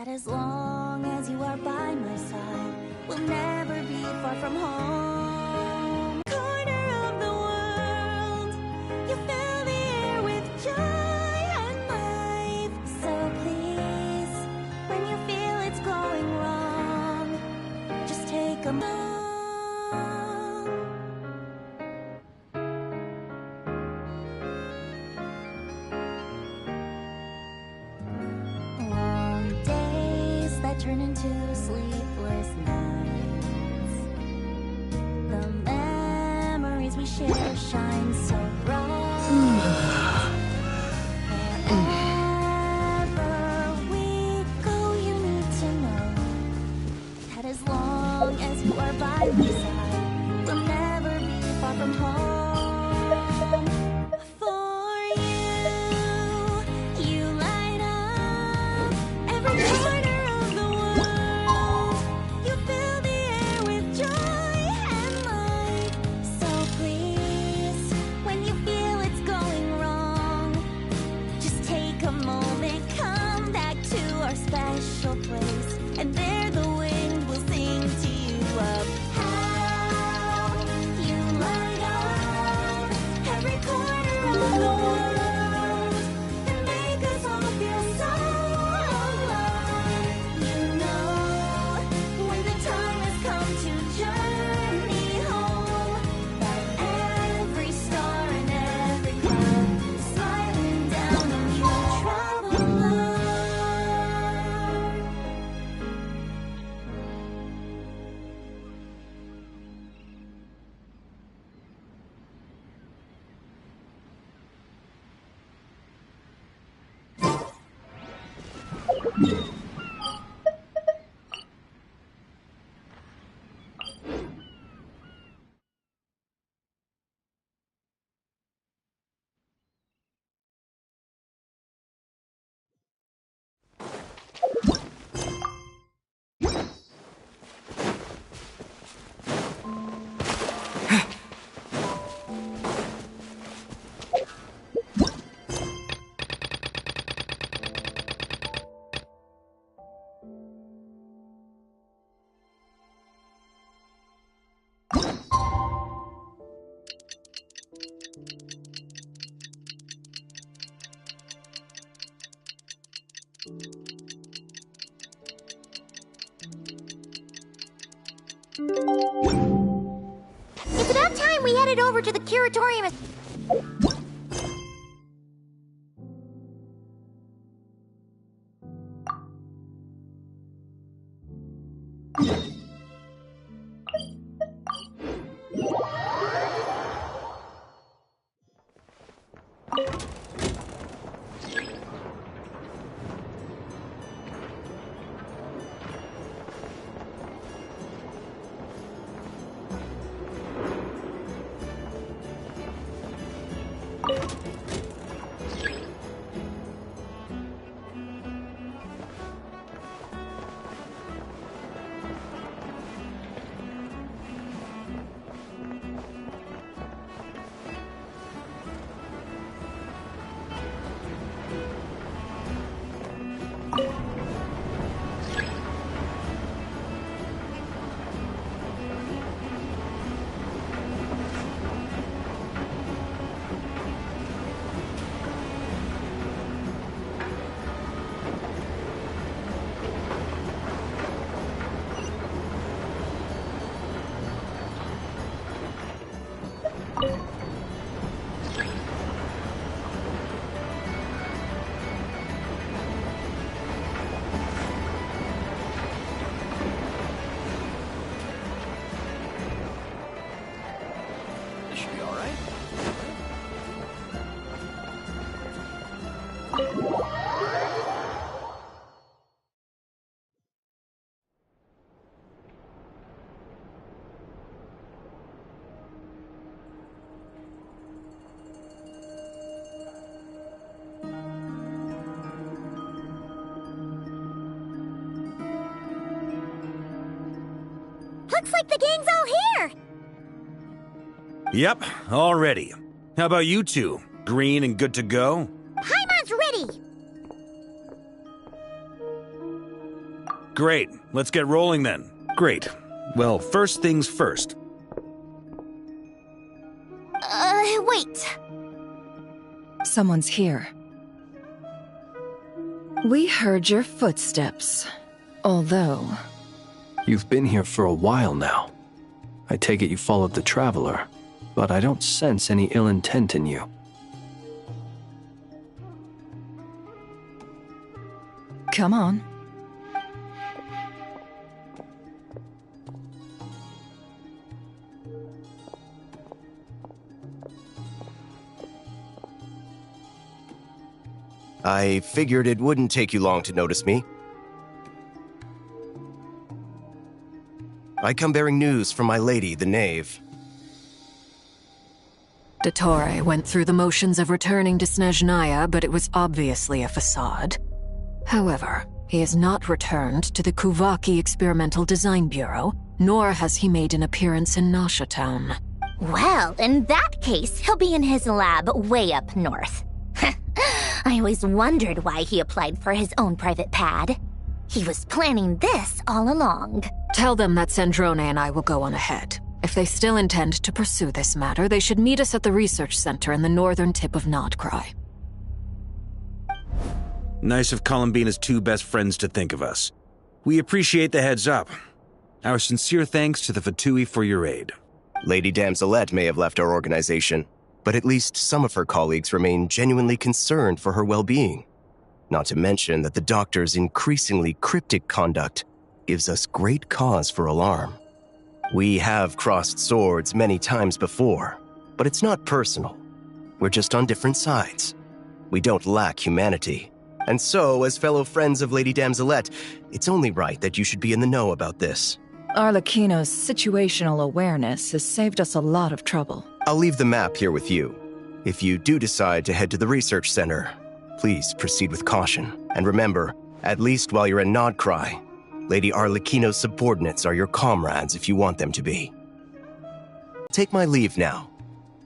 That as long as you are by my side, we'll never be far from home. Corner of the world, you fill the air with joy and life. So please, when you feel it's going wrong, just take a moment. Turn into sleepless nights. The memories we share shine so bright. Wherever we go, you need to know that as long as you are by my side, we'll never be far from home. For you light up every corner. Special place, and there the wind will sing to you of how you light up every corner of the world and make us all feel so alive. You know, when the time has come to journey home, that every star and every cloud is smiling down on you, travel. It's about time we headed over to the curatorium. Looks like the gang's all here! Yep, all ready. How about you two? Green and good to go? Paimon's ready! Great. Let's get rolling then. Great. Well, first things first. Wait. Someone's here. We heard your footsteps. Although... You've been here for a while now. I take it you followed the Traveler, but I don't sense any ill intent in you. Come on. I figured it wouldn't take you long to notice me. I come bearing news from my lady, the Knave. Dottore went through the motions of returning to Snezhnaya, but it was obviously a facade. However, he has not returned to the Kuvaki Experimental Design Bureau, nor has he made an appearance in Nasha Town. Well, in that case, he'll be in his lab way up north. I always wondered why he applied for his own private pad. He was planning this all along. Tell them that Sandrone and I will go on ahead. If they still intend to pursue this matter, they should meet us at the research center in the northern tip of Nodcry. Nice of Columbina's two best friends to think of us. We appreciate the heads up. Our sincere thanks to the Fatui for your aid. Lady Damselette may have left our organization, but at least some of her colleagues remain genuinely concerned for her well-being. Not to mention that the doctor's increasingly cryptic conduct gives us great cause for alarm. We have crossed swords many times before, but it's not personal. We're just on different sides. We don't lack humanity. And so, as fellow friends of Lady Damselette, it's only right that you should be in the know about this. Arlecchino's situational awareness has saved us a lot of trouble. I'll leave the map here with you. If you do decide to head to the research center, please proceed with caution. And remember, at least while you're in Nodcry, Lady Arlecchino's subordinates are your comrades if you want them to be. Take my leave now.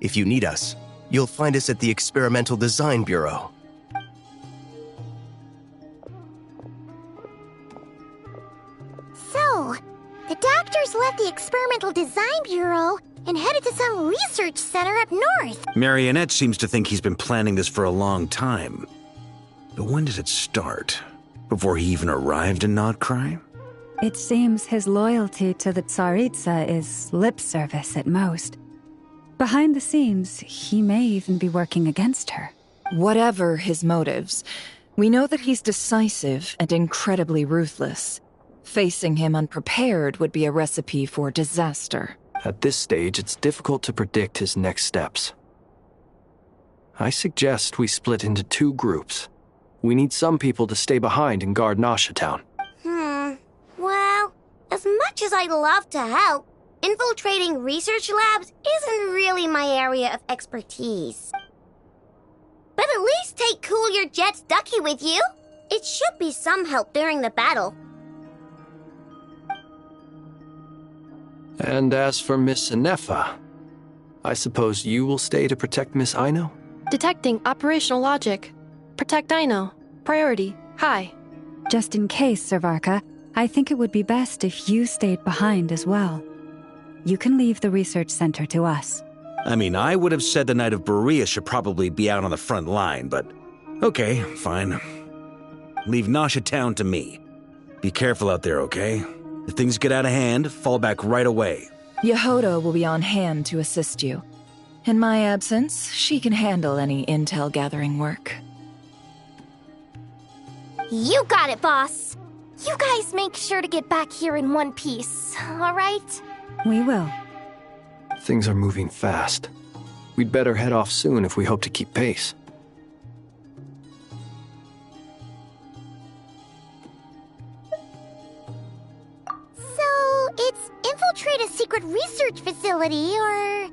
If you need us, you'll find us at the Experimental Design Bureau. So, the doctors left the Experimental Design Bureau and headed to some research center up north. Marionette seems to think he's been planning this for a long time. But when did it start? Before he even arrived in Nodcry? It seems his loyalty to the Tsaritsa is lip service at most. Behind the scenes, he may even be working against her. Whatever his motives, we know that he's decisive and incredibly ruthless. Facing him unprepared would be a recipe for disaster. At this stage, it's difficult to predict his next steps. I suggest we split into two groups. We need some people to stay behind and guard Nasha Town. Well, as much as I'd love to help, infiltrating research labs isn't really my area of expertise. But at least take Cool Your Jet's Ducky with you. It should be some help during the battle. And as for Miss Inefa, I suppose you will stay to protect Miss Aino? Detecting operational logic. Protect Aino. Priority. High. Just in case, Servarka, I think it would be best if you stayed behind as well. You can leave the research center to us. I mean, I would have said the Knight of Berea should probably be out on the front line, but okay, fine. Leave Nasha Town to me. Be careful out there, okay? If things get out of hand, fall back right away. Yehoda will be on hand to assist you. In my absence, she can handle any intel gathering work. You got it, boss. You guys make sure to get back here in one piece, all right? We will. Things are moving fast. We'd better head off soon if we hope to keep pace. So, it's infiltrate a secret research facility, or...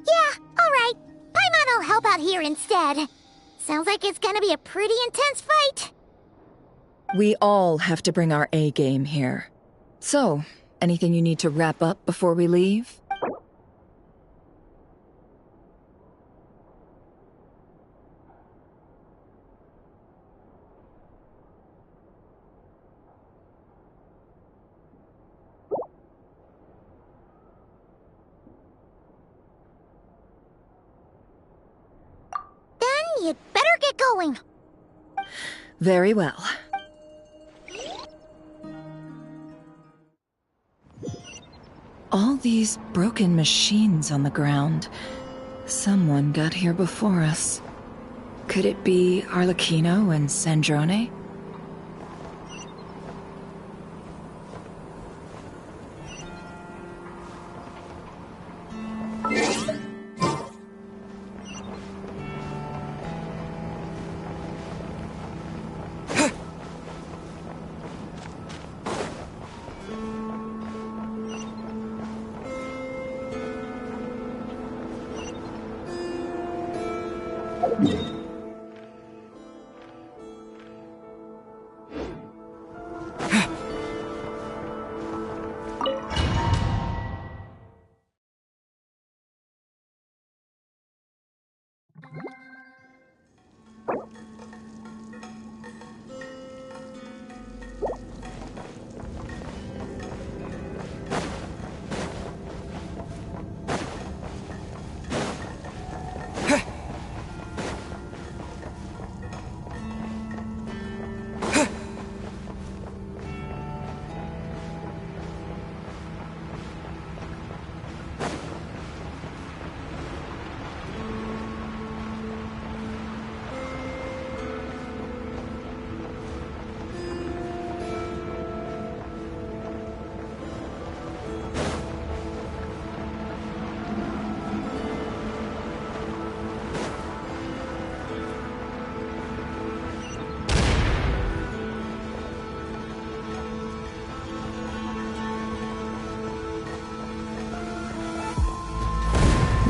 Yeah, alright. Paimon will help out here instead. Sounds like it's gonna be a pretty intense fight. We all have to bring our A-game here. So, anything you need to wrap up before we leave? get going. Very well. All these broken machines on the ground. Someone got here before us. Could it be Arlecchino and Sandrone?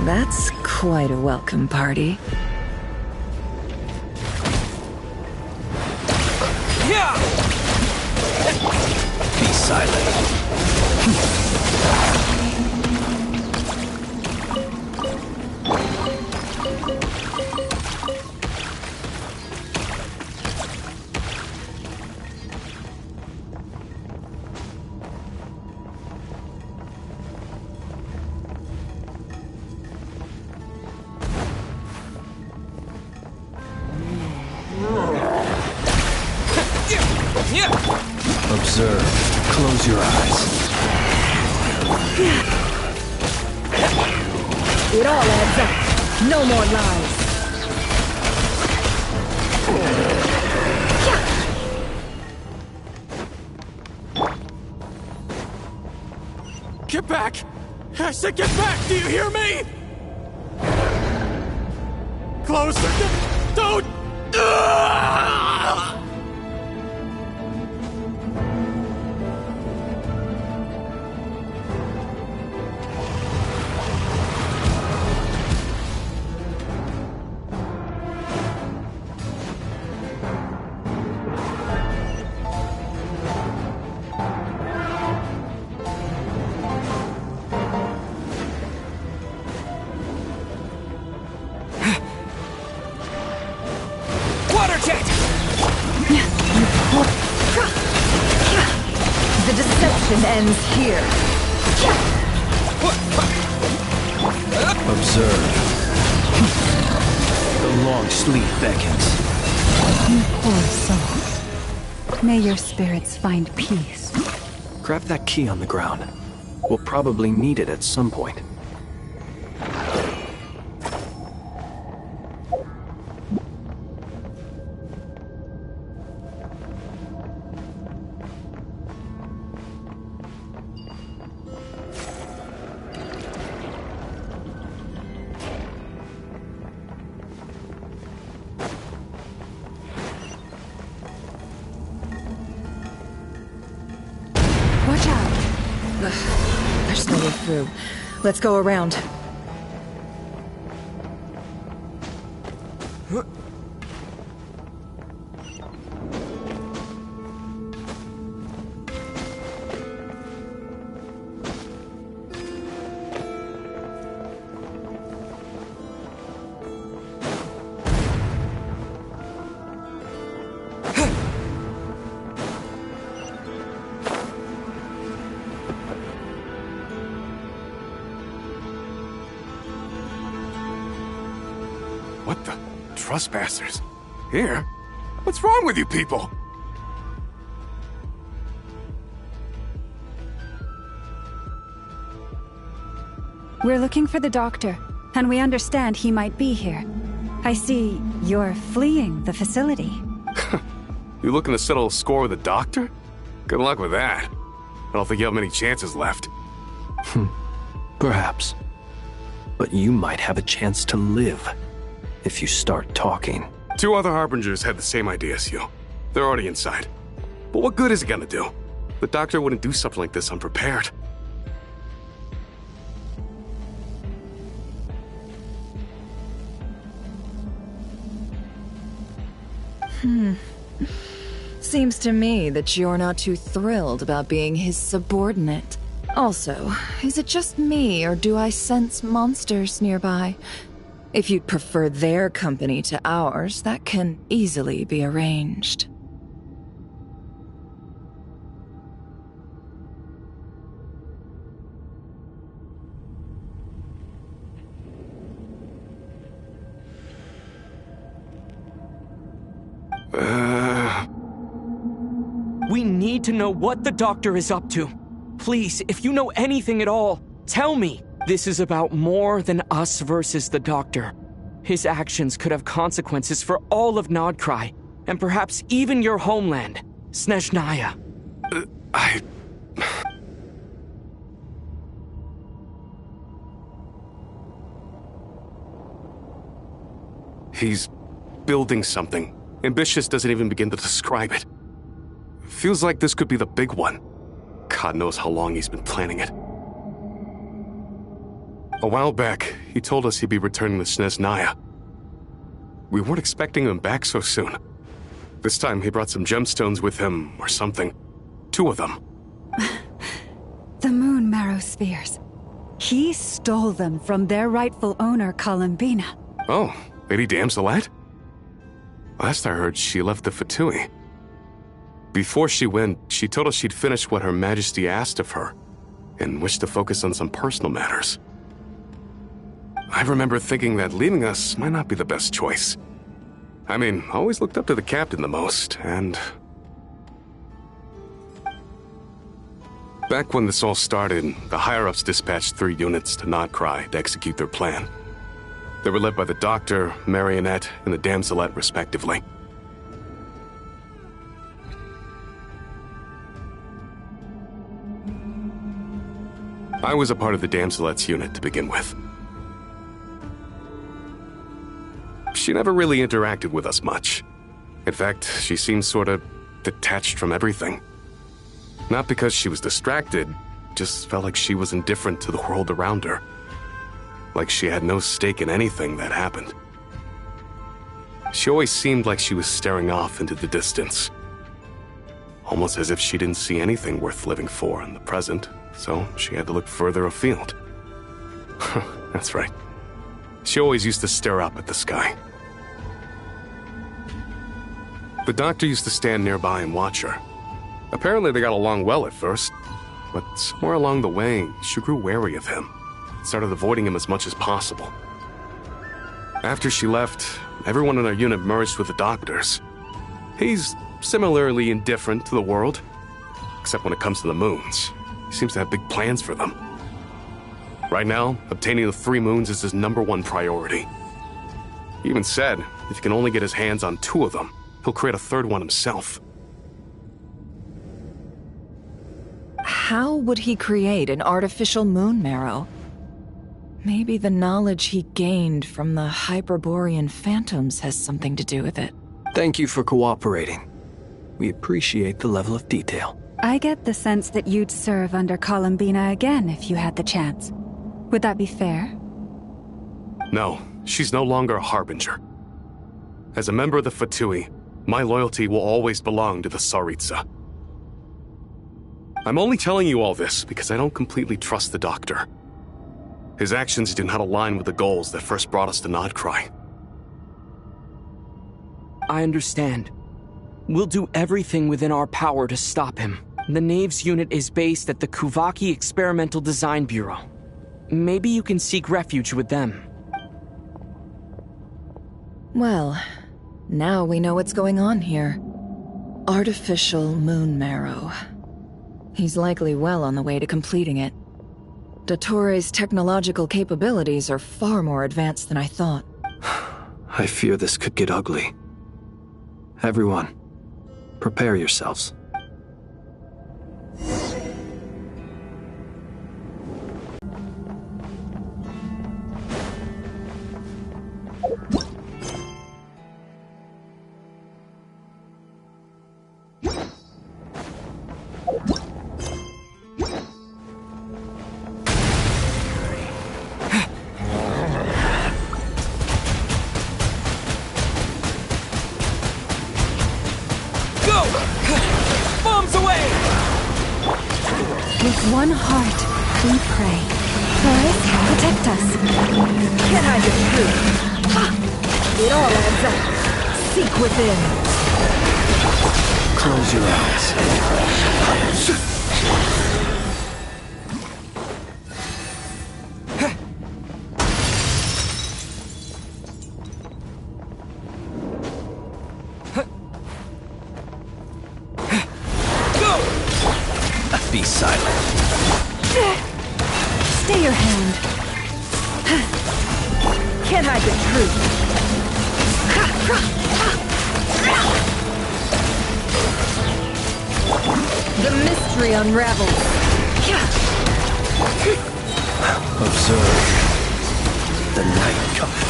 That's quite a welcome party. Be silent. Observe. Close your eyes. It all adds up. No more lies. Get back! I said get back! Do you hear me? Closer! Don't! The deception ends here. Observe. The long sleep beckons. You poor souls. May your spirits find peace. Grab that key on the ground. We'll probably need it at some point. Watch out! Ugh, there's no way through. Let's go around. What the? Trespassers? Here? What's wrong with you people? We're looking for the doctor, and we understand he might be here. I see you're fleeing the facility. You looking to settle a score with the doctor? Good luck with that. I don't think you have many chances left. Perhaps. But you might have a chance to live if you start talking. 2 other Harbingers had the same idea as you. They're already inside. But what good is it gonna do? The doctor wouldn't do something like this unprepared. Seems to me that you're not too thrilled about being his subordinate. Also, is it just me, or do I sense monsters nearby? If you'd prefer their company to ours, that can easily be arranged. We need to know what the doctor is up to. Please, if you know anything at all, tell me. This is about more than us versus the doctor. His actions could have consequences for all of Nodcry, and perhaps even your homeland, Snezhnaya. He's building something. Ambitious doesn't even begin to describe it. Feels like this could be the big one. God knows how long he's been planning it. A while back, he told us he'd be returning to Snezhnaya. We weren't expecting him back so soon. This time he brought some gemstones with him, or something. 2 of them. The moon marrow spheres. He stole them from their rightful owner, Columbina. Oh, Lady Damselette? Last I heard, she left the Fatui. Before she went, she told us she'd finished what Her Majesty asked of her, and wished to focus on some personal matters. I remember thinking that leaving us might not be the best choice. I mean, I always looked up to the captain the most, and... Back when this all started, the higher-ups dispatched 3 units to Nodcry to execute their plan. They were led by the Doctor, Marionette, and the Damselette, respectively. I was a part of the Damselette's unit to begin with. She never really interacted with us much. In fact, she seemed sort of detached from everything. Not because she was distracted, just felt like she was indifferent to the world around her. Like she had no stake in anything that happened. She always seemed like she was staring off into the distance. Almost as if she didn't see anything worth living for in the present, so she had to look further afield. That's right. She always used to stare up at the sky. The Doctor used to stand nearby and watch her. Apparently they got along well at first, but somewhere along the way, she grew wary of him. Started avoiding him as much as possible. After she left, everyone in our unit merged with the Doctor's. He's similarly indifferent to the world, except when it comes to the moons. He seems to have big plans for them. Right now, obtaining the 3 moons is his #1 priority. He even said, if he can only get his hands on 2 of them, he'll create a 3rd one himself. How would he create an artificial moon marrow? Maybe the knowledge he gained from the Hyperborean phantoms has something to do with it. Thank you for cooperating. We appreciate the level of detail. I get the sense that you'd serve under Columbina again if you had the chance. Would that be fair? No, she's no longer a Harbinger. As a member of the Fatui, my loyalty will always belong to the Tsaritsa. I'm only telling you all this because I don't completely trust the Doctor. His actions do not align with the goals that first brought us to Nodcry. I understand. We'll do everything within our power to stop him. The Knaves unit is based at the Kuvaki Experimental Design Bureau. Maybe you can seek refuge with them. Well, Now we know what's going on here. Artificial moon marrow. He's likely well on the way to completing it. Dottore's technological capabilities are far more advanced than I thought. I fear this could get ugly. Everyone, prepare yourselves. With one heart, we pray. Taurus, protect us. Can I get through? It all adds up. Seek within. Close your eyes. Be silent. Stay your hand. Can't hide the truth. The mystery unravels. Observe. The night cometh.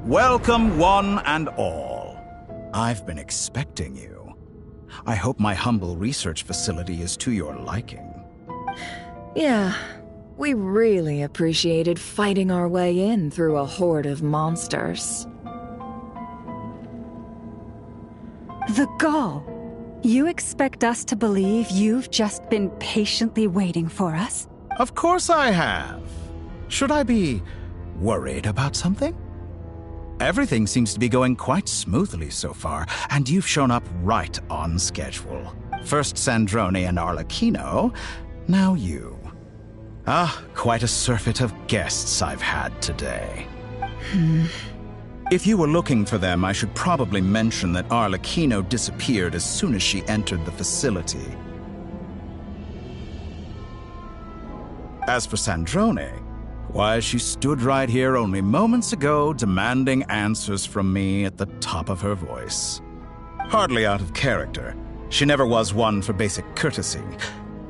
Welcome, one and all. I've been expecting you. I hope my humble research facility is to your liking. Yeah, we really appreciated fighting our way in through a horde of monsters. The gall. You expect us to believe you've just been patiently waiting for us? Of course I have. Should I be worried about something? Everything seems to be going quite smoothly so far, and you've shown up right on schedule. First Sandrone and Arlecchino, now you. Quite a surfeit of guests I've had today. If you were looking for them, I should probably mention that Arlecchino disappeared as soon as she entered the facility. As for Sandrone, why, she stood right here only moments ago demanding answers from me at the top of her voice. Hardly out of character. She never was one for basic courtesy.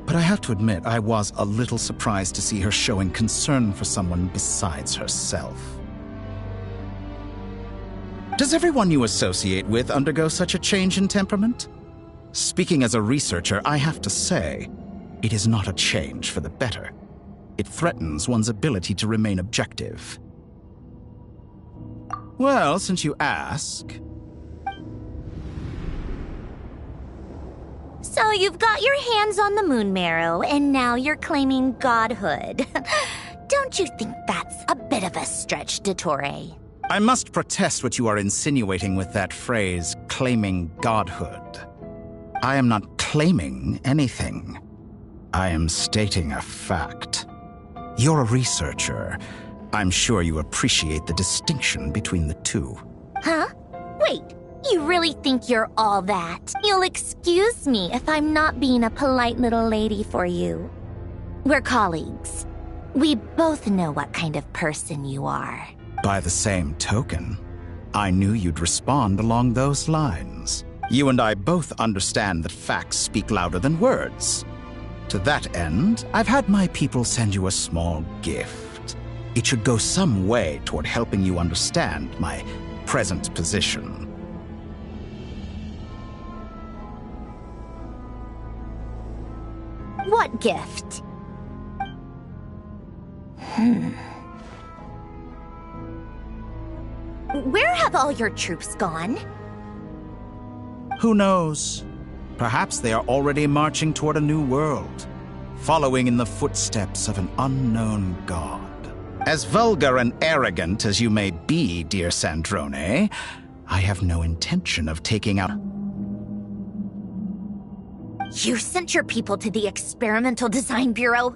But I have to admit, I was a little surprised to see her showing concern for someone besides herself. Does everyone you associate with undergo such a change in temperament? Speaking as a researcher, I have to say, it is not a change for the better. It threatens one's ability to remain objective. Well, since you ask... So you've got your hands on the moon marrow, and now you're claiming godhood. Don't you think that's a bit of a stretch, Dottore? I must protest what you are insinuating with that phrase, claiming godhood. I am not claiming anything. I am stating a fact. You're a researcher. I'm sure you appreciate the distinction between the two. Huh? Wait, you really think you're all that? You'll excuse me if I'm not being a polite little lady for you. We're colleagues. We both know what kind of person you are. By the same token, I knew you'd respond along those lines. You and I both understand that facts speak louder than words. To that end, I've had my people send you a small gift. It should go some way toward helping you understand my present position. What gift? Where have all your troops gone? Who knows? Perhaps they are already marching toward a new world, following in the footsteps of an unknown god. As vulgar and arrogant as you may be, dear Sandrone, I have no intention of taking out... You sent your people to the Experimental Design Bureau?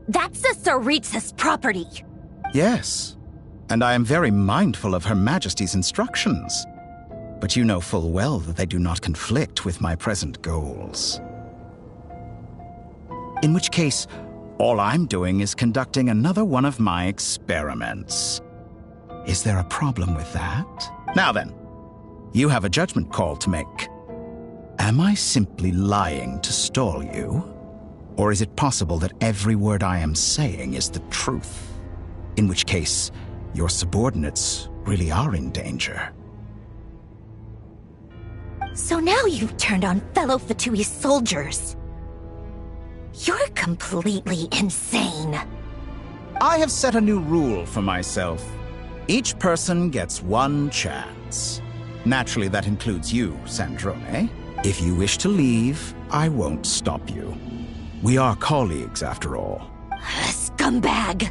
That's the Tsaritsa's property! Yes, and I am very mindful of Her Majesty's instructions. But you know full well that they do not conflict with my present goals. In which case, all I'm doing is conducting another one of my experiments. Is there a problem with that? Now then, you have a judgment call to make. Am I simply lying to stall you? Or is it possible that every word I am saying is the truth? In which case, your subordinates really are in danger. So now you've turned on fellow Fatui's soldiers. You're completely insane. I have set a new rule for myself. Each person gets one chance. Naturally, that includes you, Sandrone. If you wish to leave, I won't stop you. We are colleagues, after all. Scumbag!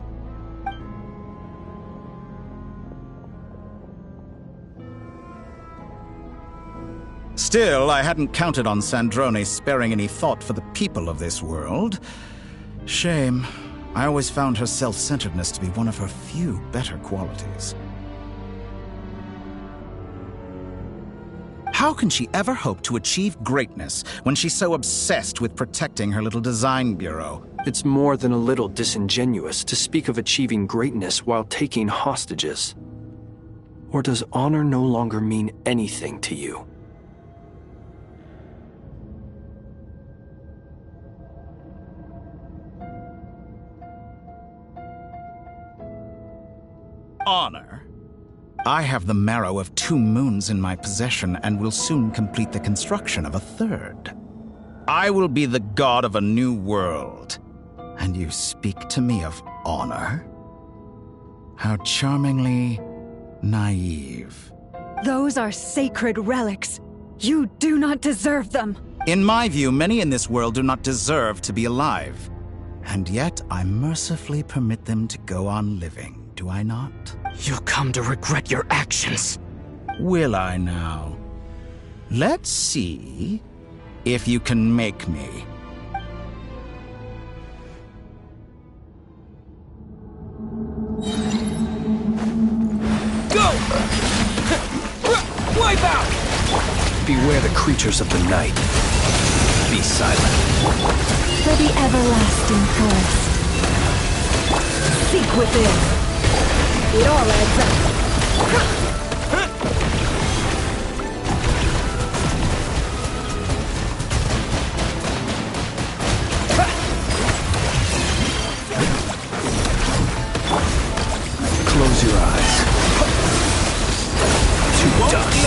Still, I hadn't counted on Sandrone sparing any thought for the people of this world. Shame. I always found her self-centeredness to be one of her few better qualities. How can she ever hope to achieve greatness when she's so obsessed with protecting her little design bureau? It's more than a little disingenuous to speak of achieving greatness while taking hostages. Or does honor no longer mean anything to you? Honor? I have the marrow of 2 moons in my possession and will soon complete the construction of a 3rd. I will be the god of a new world. And you speak to me of honor? How charmingly naive. Those are sacred relics. You do not deserve them. In my view, many in this world do not deserve to be alive. And yet, I mercifully permit them to go on living, do I not? You'll come to regret your actions. Will I now? Let's see if you can make me. Go! Wipe out! Beware the creatures of the night. Be silent. For the everlasting forest. Seek within. It all adds up. Close your eyes. To dust.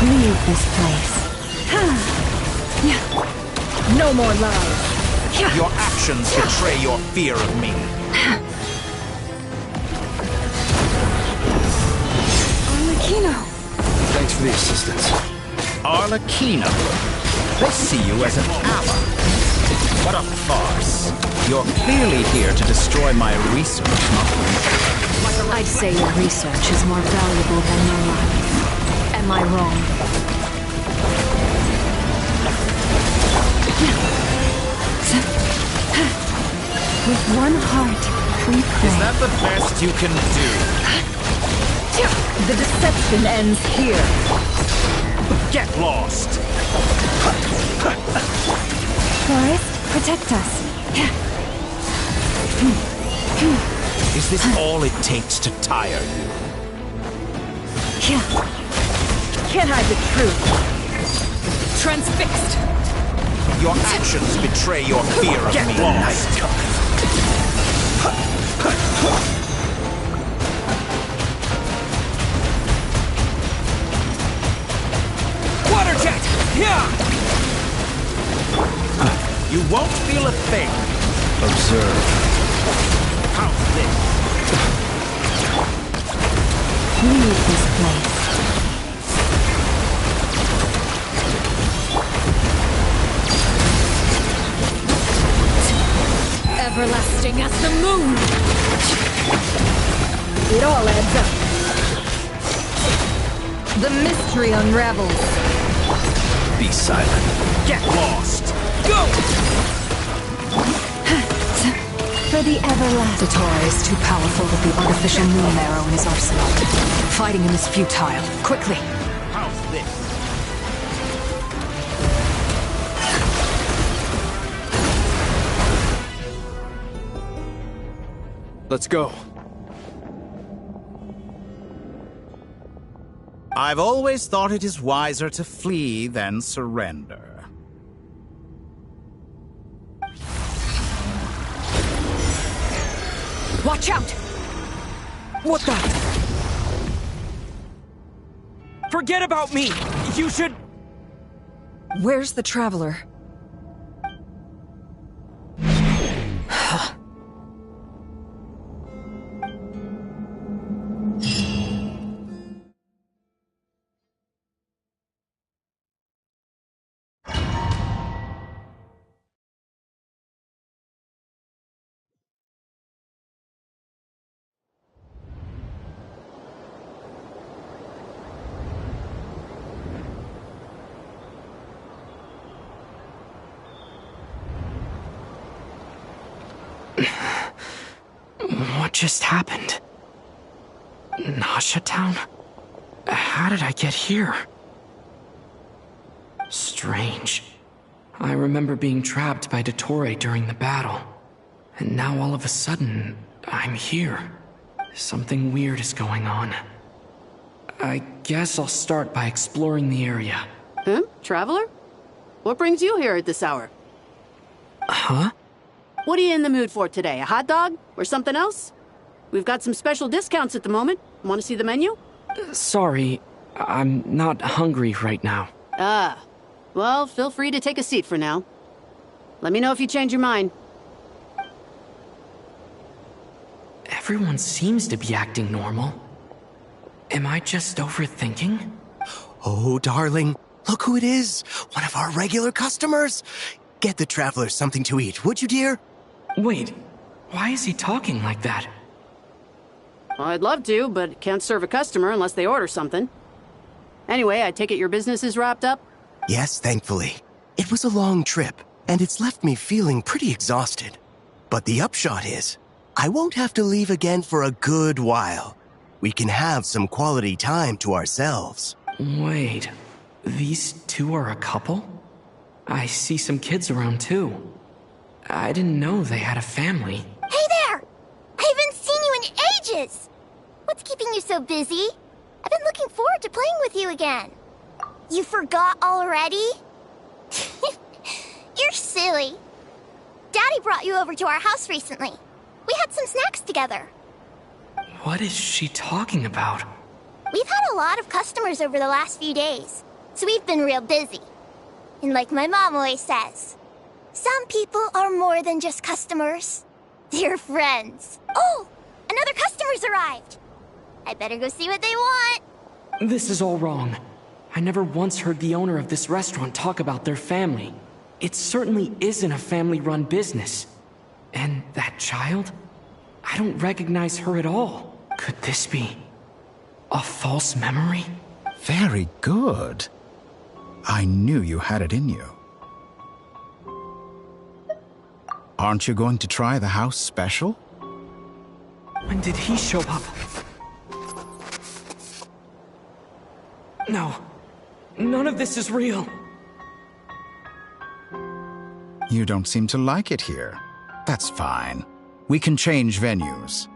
Leave this place. No more lies. Your actions betray your fear of me. Arlecchino. Thanks for the assistance. Arlecchino. They see you as an ally. What a farce. You're clearly here to destroy my research, I'd say your research is more valuable than your life. Am I wrong? With one heart, we pray. Is that the best you can do? The deception ends here. Get lost! Forest, protect us. Is this all it takes to tire you? Can't hide the truth. Transfixed. Your actions betray your fear of me. Lost. Water jet! Yeah! You won't feel a thing. Observe. How's this? Leave this place. Everlasting as the moon! It all adds up. The mystery unravels. Be silent. Get lost. Go! For the everlasting. Dottore is too powerful with the artificial moon arrow in his arsenal. Fighting him is futile. Quickly! How's this? Let's go. I've always thought it is wiser to flee than surrender. Watch out! What the? Forget about me! You should... Where's the Traveler? What just happened? Nasha Town? How did I get here? Strange. I remember being trapped by Dottore during the battle. And now all of a sudden, I'm here. Something weird is going on. I guess I'll start by exploring the area. Traveler? What brings you here at this hour? Huh? What are you in the mood for today? A hot dog? Or something else? We've got some special discounts at the moment. Want to see the menu? Sorry, I'm not hungry right now. Ah. Well, feel free to take a seat for now. Let me know if you change your mind. Everyone seems to be acting normal. Am I just overthinking? Oh, darling, look who it is. One of our regular customers. Get the travelers something to eat, would you, dear? Wait, why is he talking like that? Well, I'd love to, but can't serve a customer unless they order something. Anyway, I take it your business is wrapped up? Yes, thankfully. It was a long trip, and it's left me feeling pretty exhausted. But the upshot is, I won't have to leave again for a good while. We can have some quality time to ourselves. Wait, these two are a couple? I see some kids around too. I didn't know they had a family. Hey there! I haven't seen you in ages! What's keeping you so busy? I've been looking forward to playing with you again. You forgot already? You're silly. Daddy brought you over to our house recently. We had some snacks together. What is she talking about? We've had a lot of customers over the last few days, so we've been real busy. And like my mom always says, some people are more than just customers. They're friends. Oh, another customer's arrived. I better go see what they want. This is all wrong. I never once heard the owner of this restaurant talk about their family. It certainly isn't a family-run business. And that child? I don't recognize her at all. Could this be a false memory? Very good. I knew you had it in you. Aren't you going to try the house special? When did he show up? No. None of this is real. You don't seem to like it here. That's fine. We can change venues.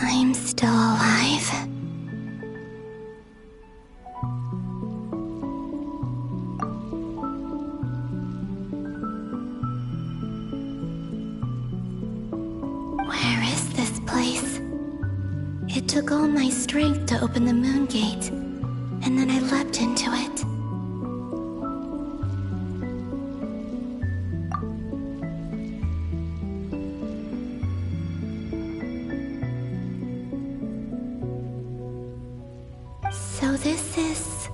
I'm still alive. Where is this place? It took all my strength to open the moon gate, and then I leapt into it. So this is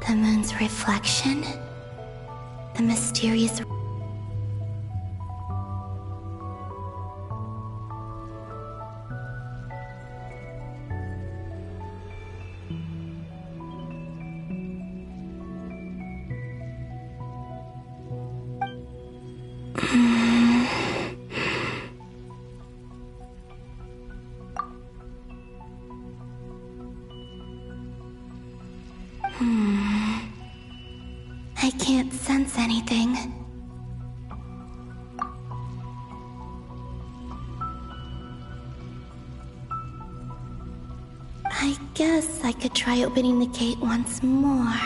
the moon's reflection? The mysterious... I can't sense anything. I guess I could try opening the gate once more.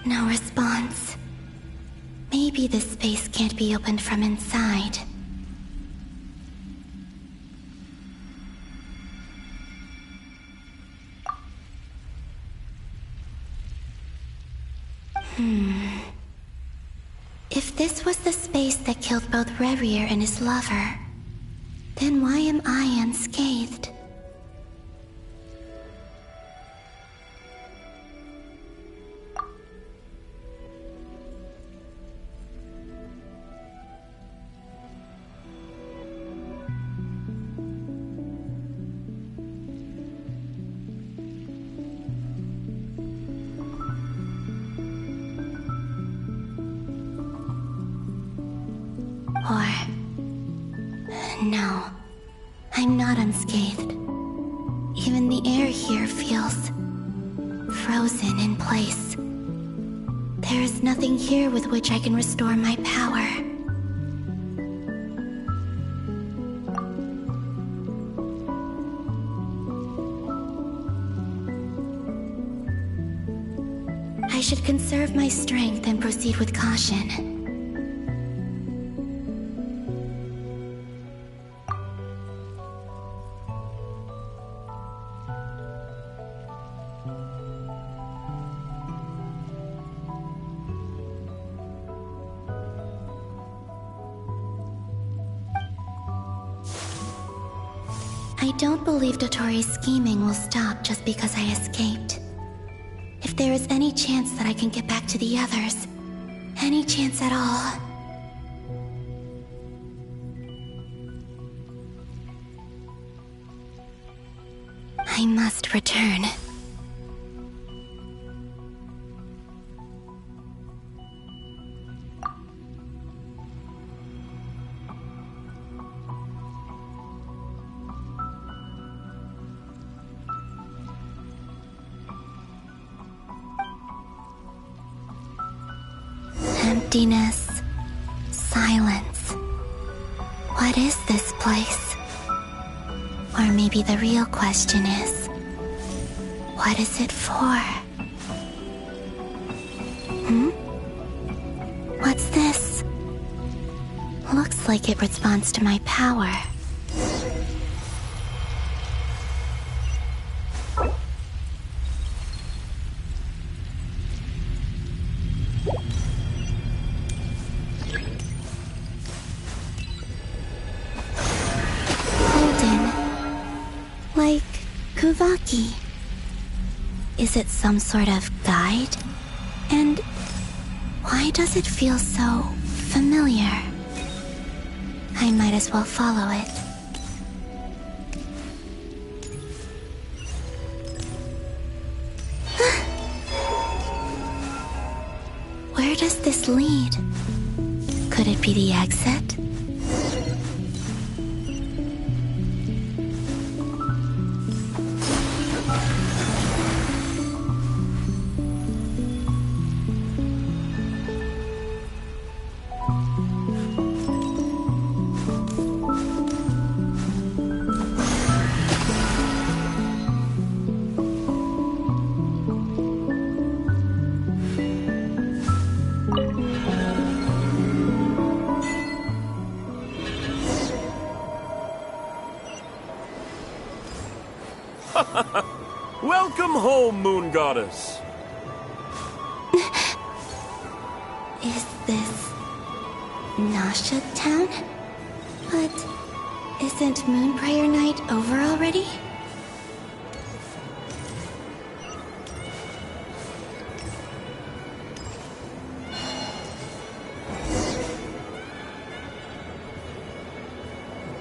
No response. Maybe this space can't be opened from inside. If this was the space that killed both Revier and his lover, Then why am I unscathed? Or... no, I'm not unscathed. Even the air here feels frozen in place. There is nothing here with which I can restore my power. I should conserve my strength and proceed with caution. I don't believe Dotori's scheming will stop just because I escaped. If there is any chance that I can get back to the others, any chance at all, I must return. Emptiness, silence. What is this place? Or maybe the real question is, what is it for? What's this? Looks like it responds to my power. Like Kuvaki. Is it some sort of guide? And why does it feel so familiar? I might as well follow it. Where does this lead? Could it be the exit? Welcome home, Moon Goddess. Is this Nasha Town? But isn't Moon Prayer Night over already?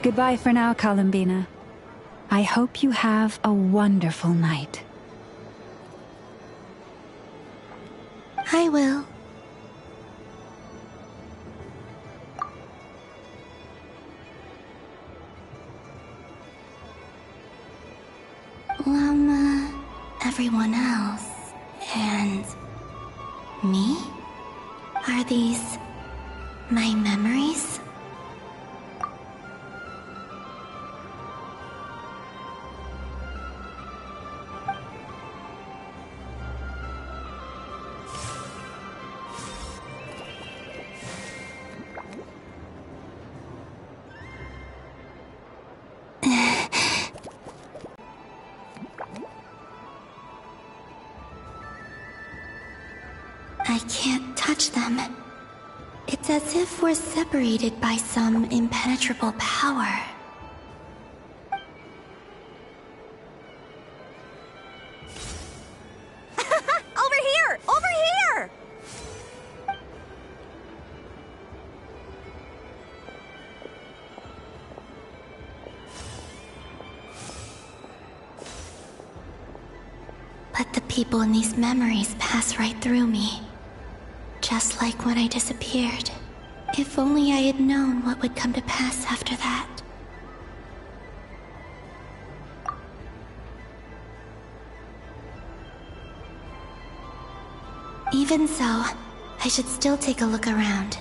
Goodbye for now, Columbina. I hope you have a wonderful night. I will. Llama, everyone else, and me? Are these my memories? I can't touch them. It's as if we're separated by some impenetrable power. people in these memories pass right through me. Just like when I disappeared. If only I had known what would come to pass after that. Even so, I should still take a look around.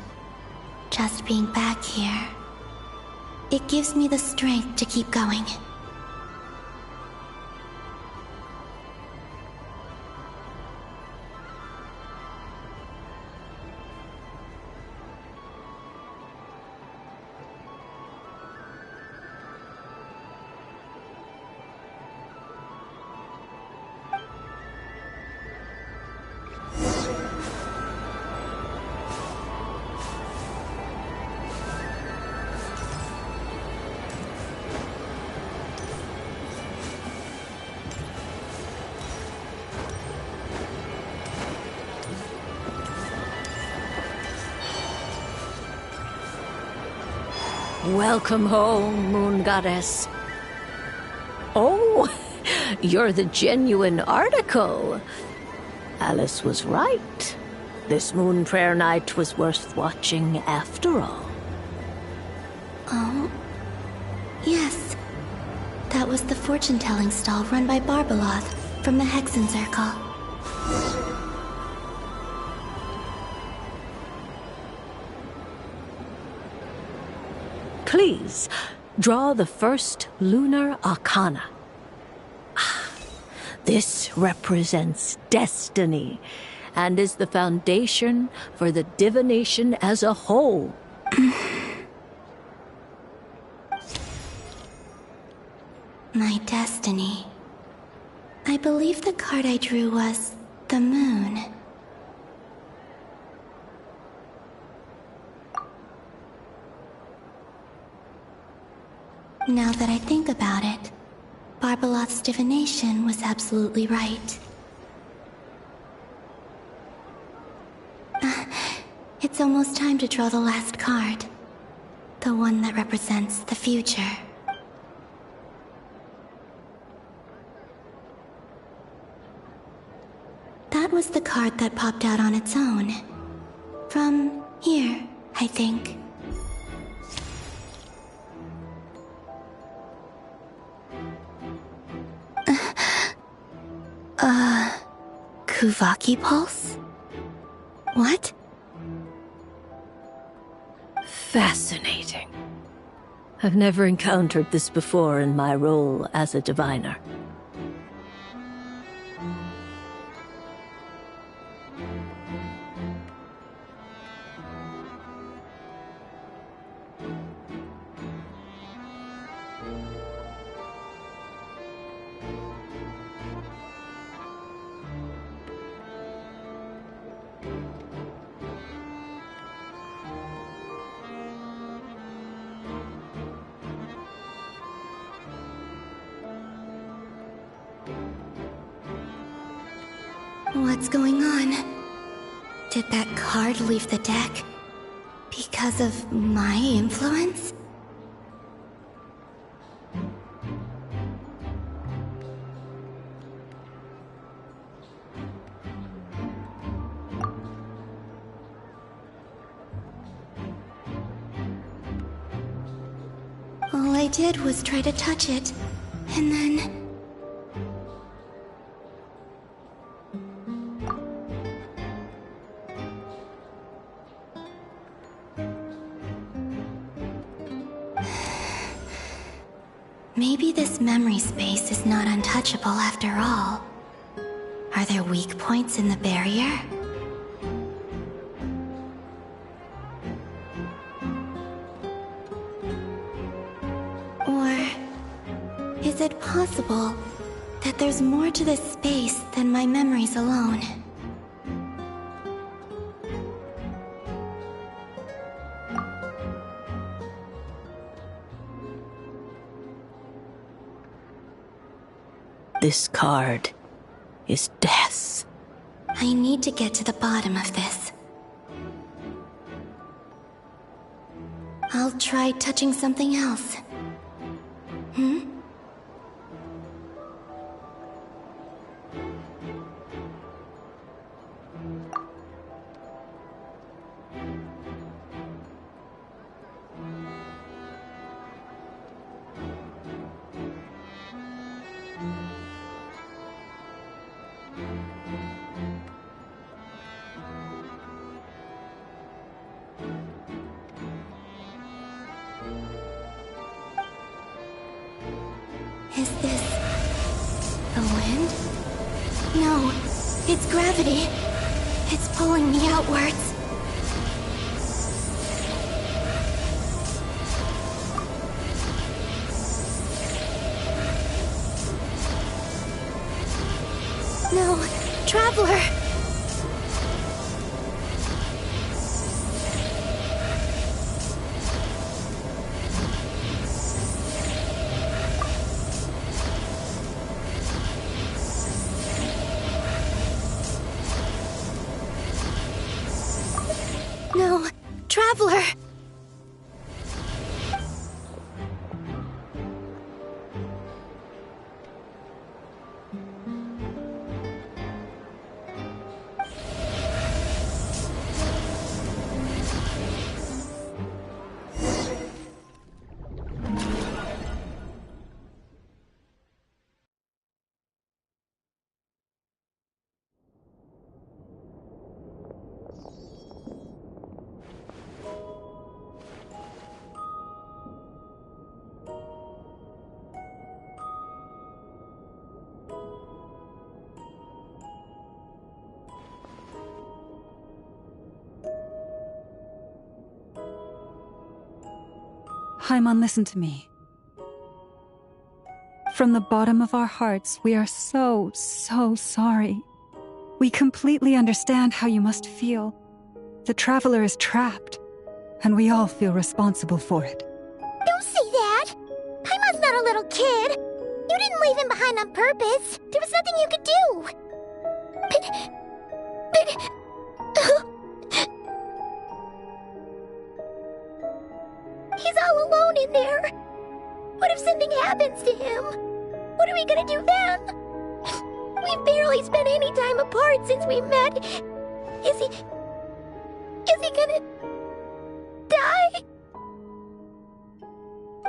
Just being back here, it gives me the strength to keep going. Welcome home, Moon Goddess. Oh, you're the genuine article. Alice was right. This Moon Prayer Night was worth watching after all. Oh, yes. That was the fortune-telling stall run by Barbeloth from the Hexen Circle. Please, draw the first lunar arcana. This represents destiny and is the foundation for the divination as a whole. My destiny. I believe the card I drew was the moon. Now that I think about it, Barbeloth's divination was absolutely right. It's almost time to draw the last card. The one that represents the future. That was the card that popped out on its own. From here, I think. Kuvaki Pulse? What? Fascinating. I've never encountered this before in my role as a diviner. What's going on? Did that card leave the deck because of my influence? All I did was try to touch it, and then... Maybe this memory space is not untouchable after all. Are there weak points in the barrier? Or is it possible that there's more to this space than my memories alone? This card is death. I need to get to the bottom of this. I'll try touching something else. Is this the wind? No, it's gravity. It's pulling me outwards. No, Traveler! No, Traveler! Paimon, listen to me. From the bottom of our hearts, we are so sorry. We completely understand how you must feel. The Traveler is trapped, and we all feel responsible for it. Don't say that! Paimon's not a little kid! You didn't leave him behind on purpose! There was nothing you could do! But... He's all alone in there! What if something happens to him? What are we gonna do then? We've barely spent any time apart since we met. Is he gonna... die?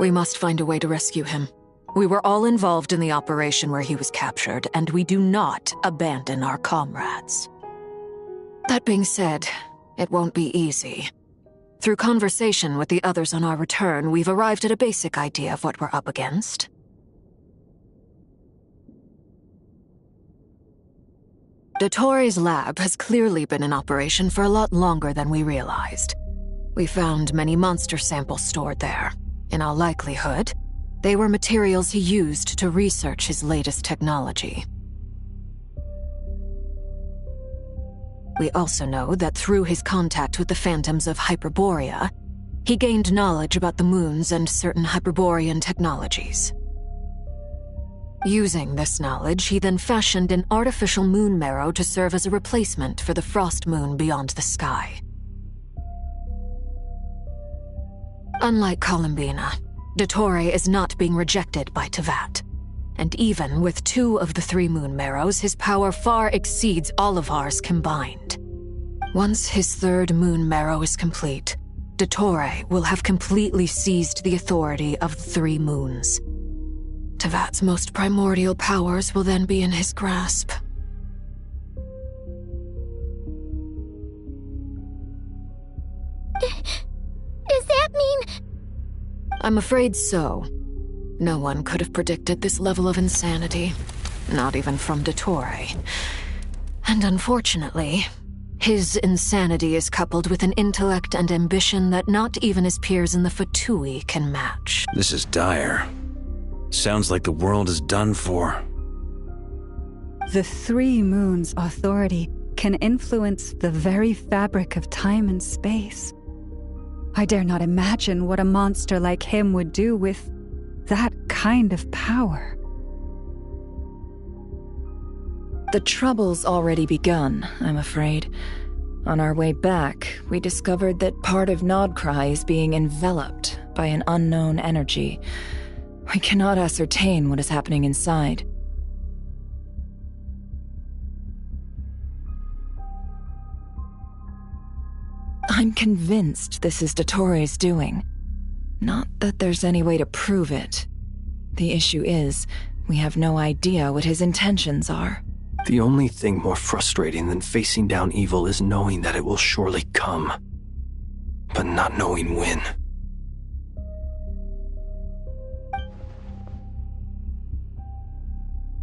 We must find a way to rescue him. We were all involved in the operation where he was captured, and we do not abandon our comrades. That being said, it won't be easy. Through conversation with the others on our return, we've arrived at a basic idea of what we're up against. Dottore's lab has clearly been in operation for a lot longer than we realized. We found many monster samples stored there. In all likelihood, they were materials he used to research his latest technology. We also know that through his contact with the phantoms of Hyperborea, he gained knowledge about the moons and certain Hyperborean technologies. Using this knowledge, he then fashioned an artificial moon marrow to serve as a replacement for the frost moon beyond the sky. Unlike Columbina, Dottore is not being rejected by Teyvat. And even with 2 of the 3 moon marrows, his power far exceeds all of ours combined. Once his 3rd moon marrow is complete, Dottore will have completely seized the authority of the 3 moons. Teyvat's most primordial powers will then be in his grasp. Does that mean... I'm afraid so. No one could have predicted this level of insanity. Not even from Dottore. And unfortunately, his insanity is coupled with an intellect and ambition that not even his peers in the Fatui can match. This is dire. Sounds like the world is done for. The 3 moons' authority can influence the very fabric of time and space. I dare not imagine what a monster like him would do with that kind of power. The trouble's already begun, I'm afraid. On our way back, we discovered that part of Nodcry is being enveloped by an unknown energy. We cannot ascertain what is happening inside. I'm convinced this is Dottore's doing. Not that there's any way to prove it. The issue is, we have no idea what his intentions are. The only thing more frustrating than facing down evil is knowing that it will surely come, but not knowing when.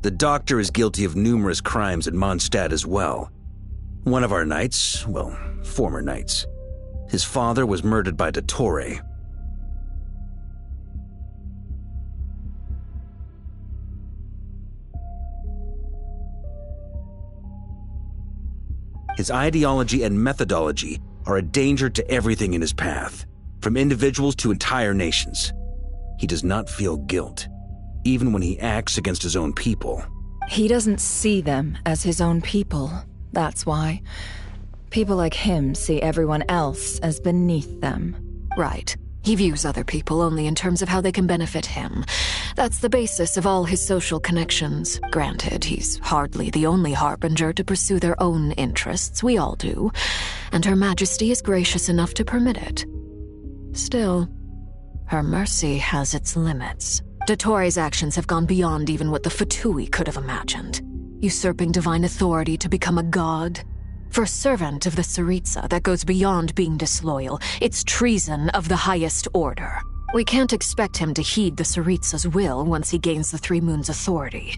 The doctor is guilty of numerous crimes at Mondstadt as well. One of our knights, well, former knights, his father was murdered by Dottore. His ideology and methodology are a danger to everything in his path, from individuals to entire nations. He does not feel guilt, even when he acts against his own people. He doesn't see them as his own people, that's why. People like him see everyone else as beneath them. Right. He views other people only in terms of how they can benefit him. That's the basis of all his social connections. Granted, he's hardly the only harbinger to pursue their own interests. We all do. And Her Majesty is gracious enough to permit it. Still, her mercy has its limits. Dottore's actions have gone beyond even what the Fatui could have imagined. Usurping divine authority to become a god. For a servant of the Tsaritsa, that goes beyond being disloyal. It's treason of the highest order. We can't expect him to heed the Tsaritsa's will once he gains the Three Moons' authority.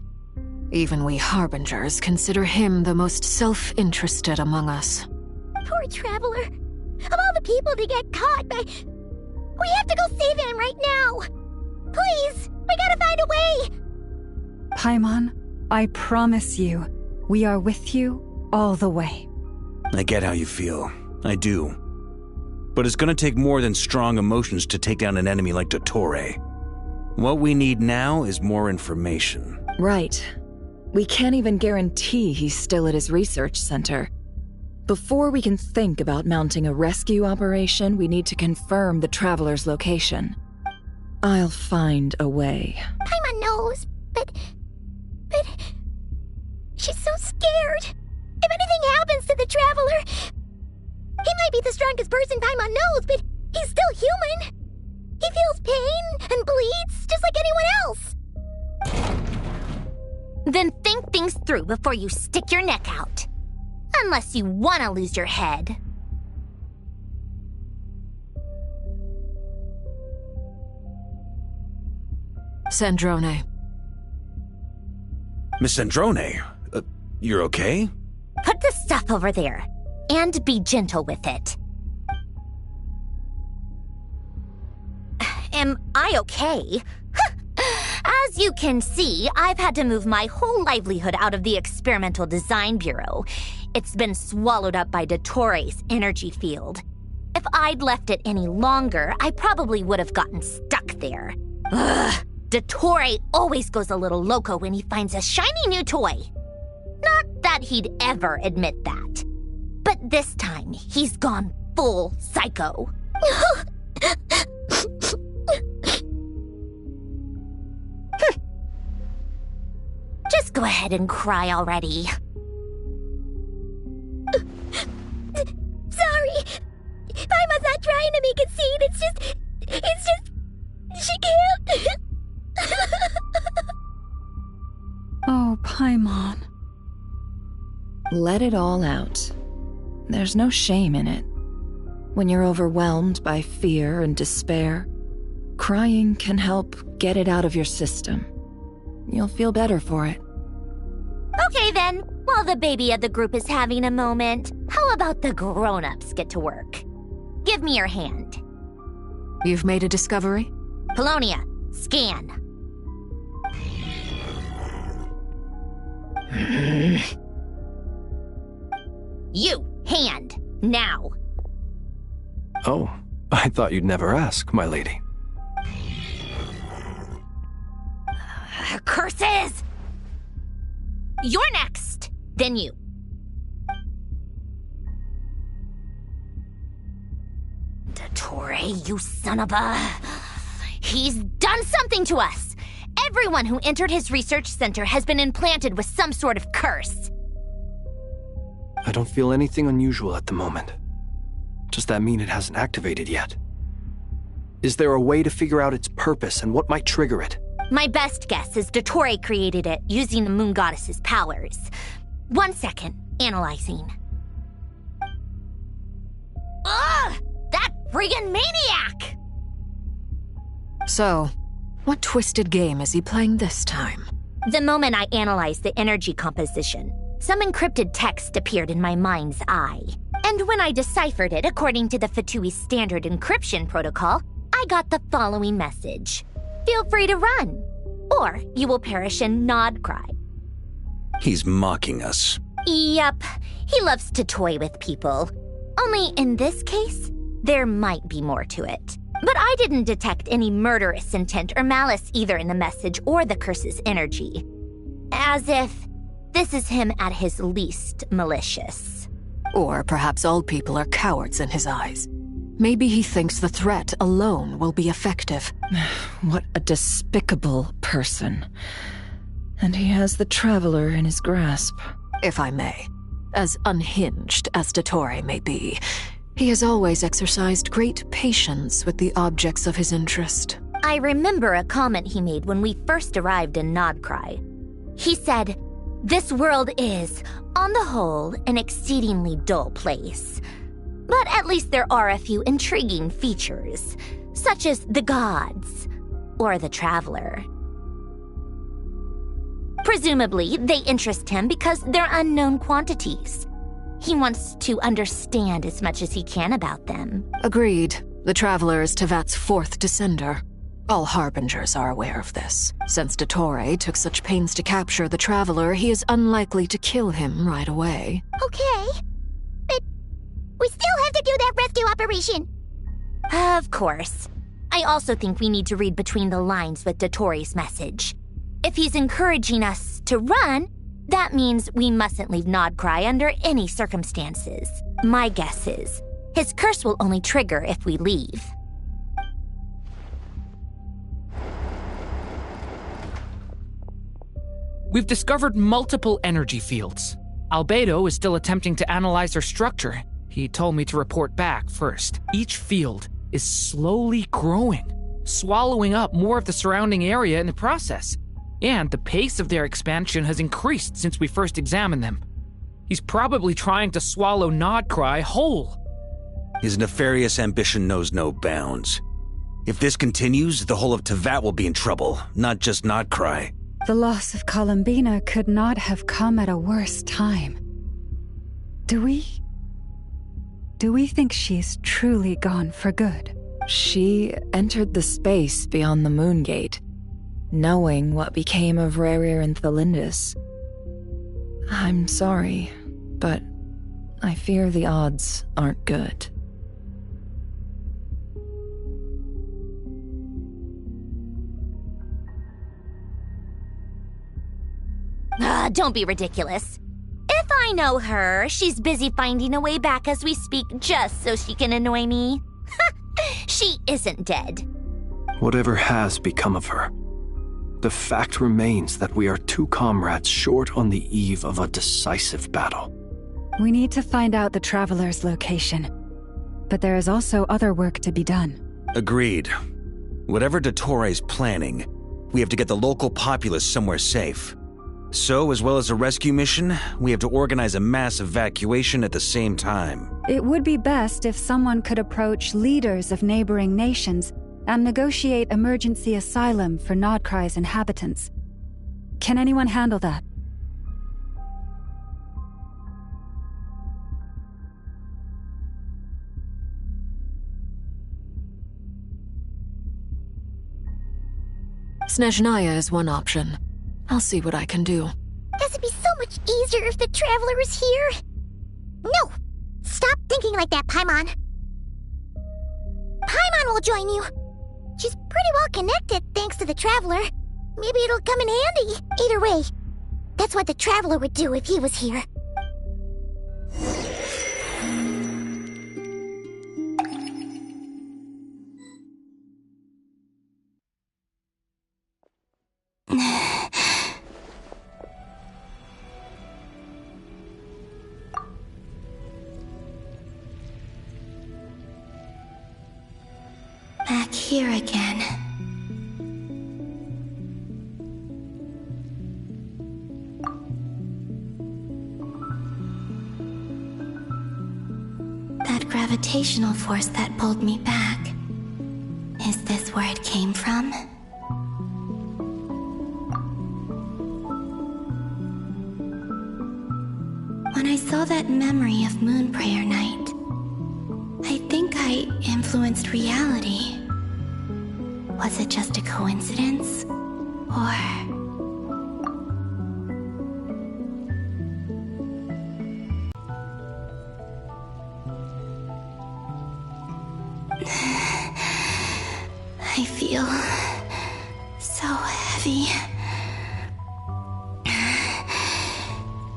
Even we Harbingers consider him the most self-interested among us. Poor Traveler. Of all the people to get caught by... We have to go save him right now. Please, we gotta find a way. Paimon, I promise you, we are with you all the way. I get how you feel. I do. But it's gonna take more than strong emotions to take down an enemy like Dottore. What we need now is more information. Right. We can't even guarantee he's still at his research center. Before we can think about mounting a rescue operation, we need to confirm the Traveler's location. I'll find a way. Paimon knows, but... She's so scared. If anything happens to the Traveler... He might be the strongest person Paimon knows, but he's still human. He feels pain and bleeds just like anyone else. Then think things through before you stick your neck out. Unless you want to lose your head. Sandrone. Miss Sandrone, you're okay? Put the stuff over there, and be gentle with it. Am I okay? As you can see, I've had to move my whole livelihood out of the Experimental Design Bureau. It's been swallowed up by Dottore's energy field. If I'd left it any longer, I probably would have gotten stuck there. Ugh! Dottore always goes a little loco when he finds a shiny new toy. Not that he'd ever admit that. But this time, he's gone full psycho. Just go ahead and cry already. Sorry. Paimon's not trying to make it seem. It's just... She can't. Oh, Paimon. Let it all out. There's no shame in it. When you're overwhelmed by fear and despair, crying can help get it out of your system. You'll feel better for it. Okay then, while the baby of the group is having a moment, how about the grown-ups get to work? Give me your hand. You've made a discovery? Polonia, scan. You, hand, now. Oh, I thought you'd never ask, my lady. Curses! You're next, then you. Dottore, you son of a... He's done something to us! Everyone who entered his research center has been implanted with some sort of curse. I don't feel anything unusual at the moment. Does that mean it hasn't activated yet? Is there a way to figure out its purpose and what might trigger it? My best guess is Dottore created it using the Moon Goddess's powers. 1 second, analyzing. Ugh! That friggin' maniac! So, what twisted game is he playing this time? The moment I analyzed the energy composition, some encrypted text appeared in my mind's eye. And when I deciphered it according to the Fatui standard encryption protocol, I got the following message. Feel free to run, or you will perish in Nodcry. He's mocking us. Yup, he loves to toy with people. Only in this case, there might be more to it. But I didn't detect any murderous intent or malice either in the message or the curse's energy. As if this is him at his least malicious. Or perhaps all people are cowards in his eyes. Maybe he thinks the threat alone will be effective. What a despicable person. And he has the Traveler in his grasp. If I may. As unhinged as Dottore may be, he has always exercised great patience with the objects of his interest. I remember a comment he made when we first arrived in Nodcry. He said, "This world is, on the whole, an exceedingly dull place. But at least there are a few intriguing features, such as the gods or the Traveler." Presumably, they interest him because they're unknown quantities. He wants to understand as much as he can about them. Agreed. The Traveler is Tevat's fourth descender. All Harbingers are aware of this. Since Dottore took such pains to capture the Traveler, he is unlikely to kill him right away. Okay, but we still have to do that rescue operation. Of course. I also think we need to read between the lines with Dottore's message. If he's encouraging us to run, that means we mustn't leave Nodcry under any circumstances. My guess is, his curse will only trigger if we leave. We've discovered multiple energy fields. Albedo is still attempting to analyze their structure. He told me to report back first. Each field is slowly growing, swallowing up more of the surrounding area in the process. And the pace of their expansion has increased since we first examined them. He's probably trying to swallow Nodcry whole. His nefarious ambition knows no bounds. If this continues, the whole of Tevat will be in trouble, not just Nodcry. The loss of Columbina could not have come at a worse time. Do we think she's truly gone for good? She entered the space beyond the Moon Gate, knowing what became of Rerir and Thalindus. I'm sorry, but I fear the odds aren't good. Don't be ridiculous. If I know her, she's busy finding a way back as we speak just so she can annoy me. She isn't dead. Whatever has become of her, the fact remains that we are two comrades short on the eve of a decisive battle. We need to find out the Traveler's location, but there is also other work to be done. Agreed. Whatever Dottore's planning, we have to get the local populace somewhere safe. So, as well as a rescue mission, we have to organize a mass evacuation at the same time. It would be best if someone could approach leaders of neighboring nations and negotiate emergency asylum for Nodcry's inhabitants. Can anyone handle that? Snezhnaya is one option. I'll see what I can do. This would be so much easier if the Traveler was here. No! Stop thinking like that, Paimon. Paimon will join you. She's pretty well connected thanks to the Traveler. Maybe it'll come in handy. Either way, that's what the Traveler would do if he was here. Back here again. That gravitational force that pulled me back. Is this where it came from? When I saw that memory of Moon Prayer Night, I think I influenced reality. Was it just a coincidence? Or... I feel so heavy.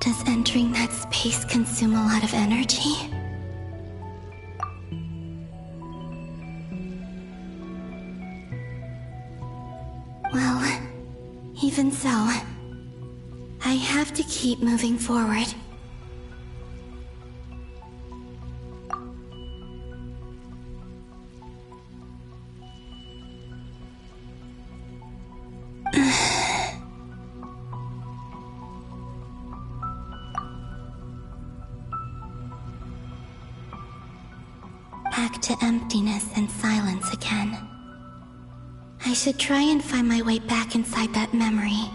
Does entering that space consume a lot of energy? Well, even so, I have to keep moving forward. Back to emptiness and silence again. I should try and find my way back inside that memory.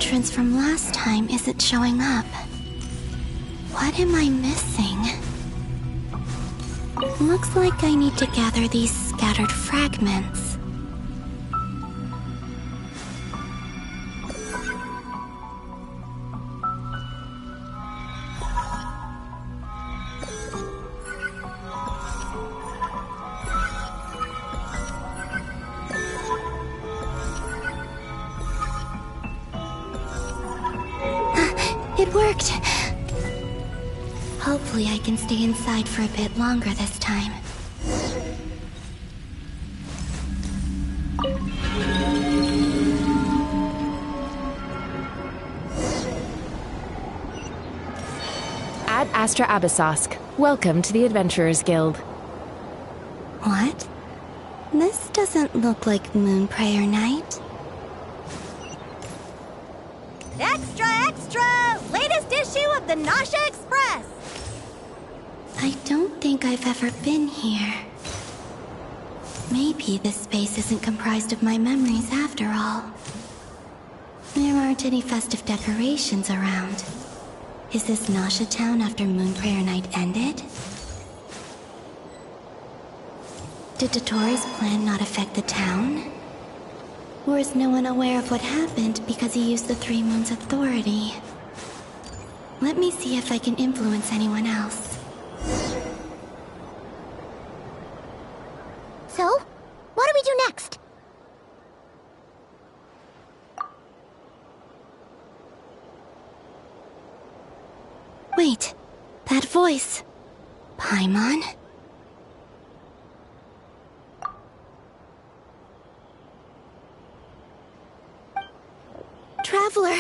entrance from last time isn't showing up. What am I missing? Looks like I need to gather these scattered fragments. It worked! Hopefully I can stay inside for a bit longer this time. Ad Astra Abyssosque. Welcome to the Adventurers Guild. What? This doesn't look like Moon Prayer Night. Extra, extra! Latest issue of the Nasha Express! I don't think I've ever been here. Maybe this space isn't comprised of my memories after all. There aren't any festive decorations around. Is this Nasha Town after Moon Prayer Night ended? Did Dottoro's plan not affect the town? Or is no one aware of what happened because he used the Three Moons' authority? Let me see if I can influence anyone else. So, what do we do next? Wait, that voice. Paimon? Traveler!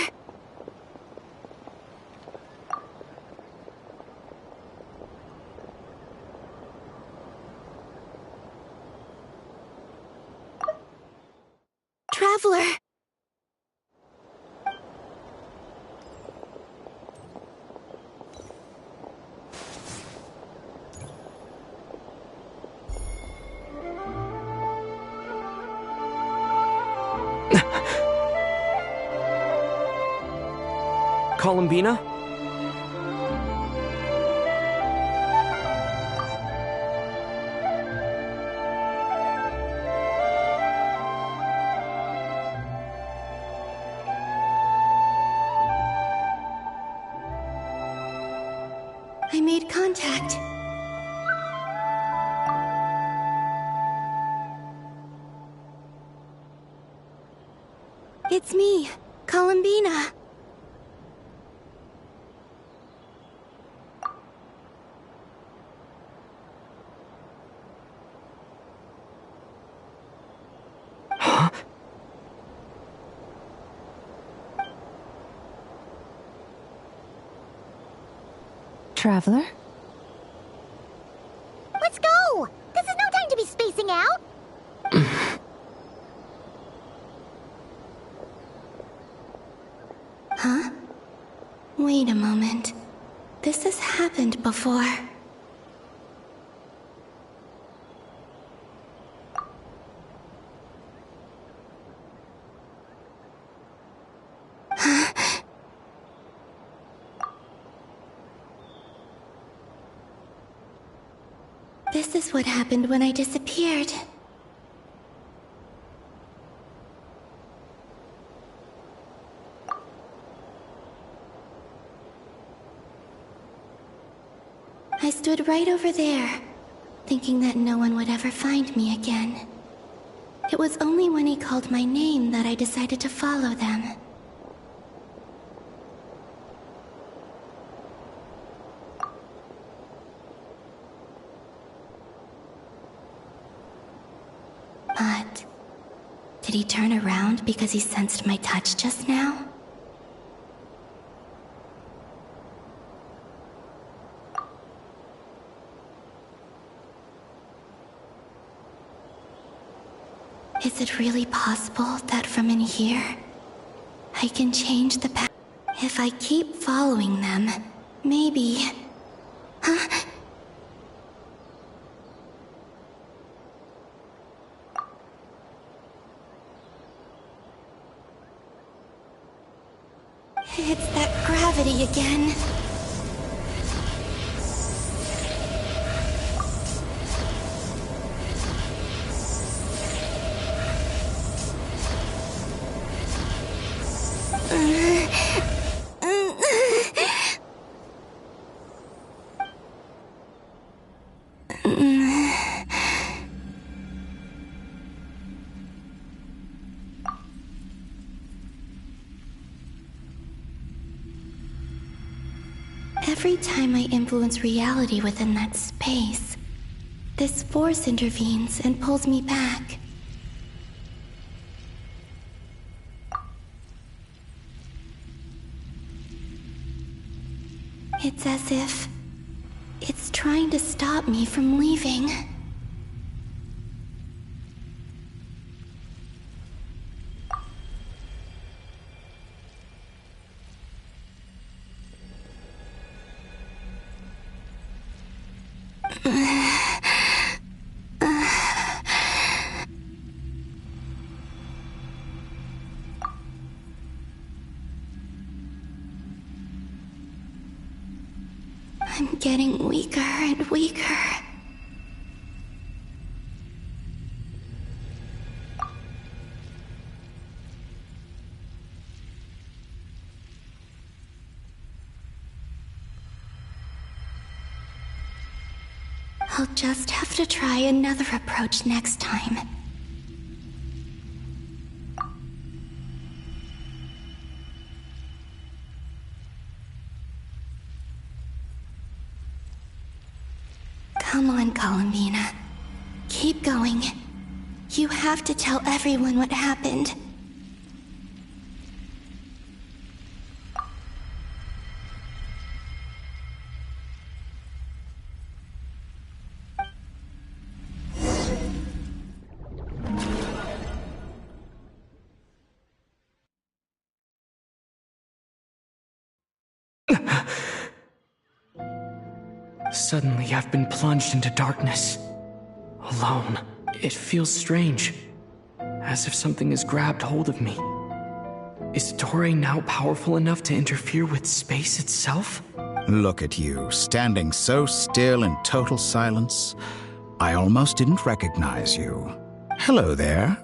Traveler! Columbina? I made contact. It's me, Columbina. Traveler? Let's go! This is no time to be spacing out! Huh? Wait a moment. This has happened before. This is what happened when I disappeared. I stood right over there, thinking that no one would ever find me again. It was only when he called my name that I decided to follow them. But did he turn around because he sensed my touch just now? Is it really possible that from in here, I can change the path? If I keep following them, maybe... Huh? body again. Every time I influence reality within that space, this force intervenes and pulls me back. It's as if it's trying to stop me from leaving. I'm getting weaker and weaker. I'll just have to try another approach next time. Come on, Columbina. Keep going. You have to tell everyone what happened. Suddenly, I've been plunged into darkness. Alone. It feels strange. As if something has grabbed hold of me. Is Toray now powerful enough to interfere with space itself? Look at you, standing so still in total silence. I almost didn't recognize you. Hello there,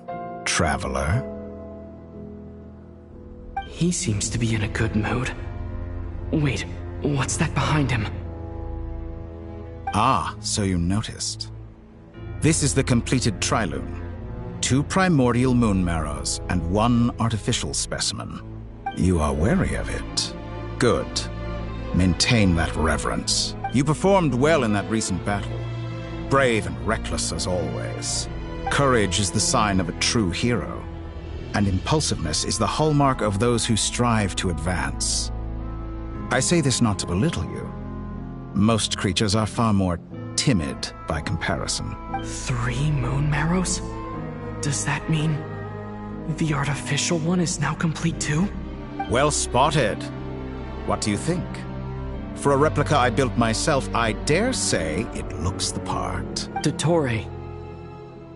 traveler. He seems to be in a good mood. Wait, what's that behind him? Ah, so you noticed. This is the completed trilune. 2 primordial moon marrows and 1 artificial specimen. You are wary of it. Good. Maintain that reverence. You performed well in that recent battle. Brave and reckless as always. Courage is the sign of a true hero. And impulsiveness is the hallmark of those who strive to advance. I say this not to belittle you. Most creatures are far more timid by comparison. 3 moon marrows? Does that mean the artificial one is now complete too? Well spotted. What do you think? For a replica I built myself, I dare say it looks the part. Dottore,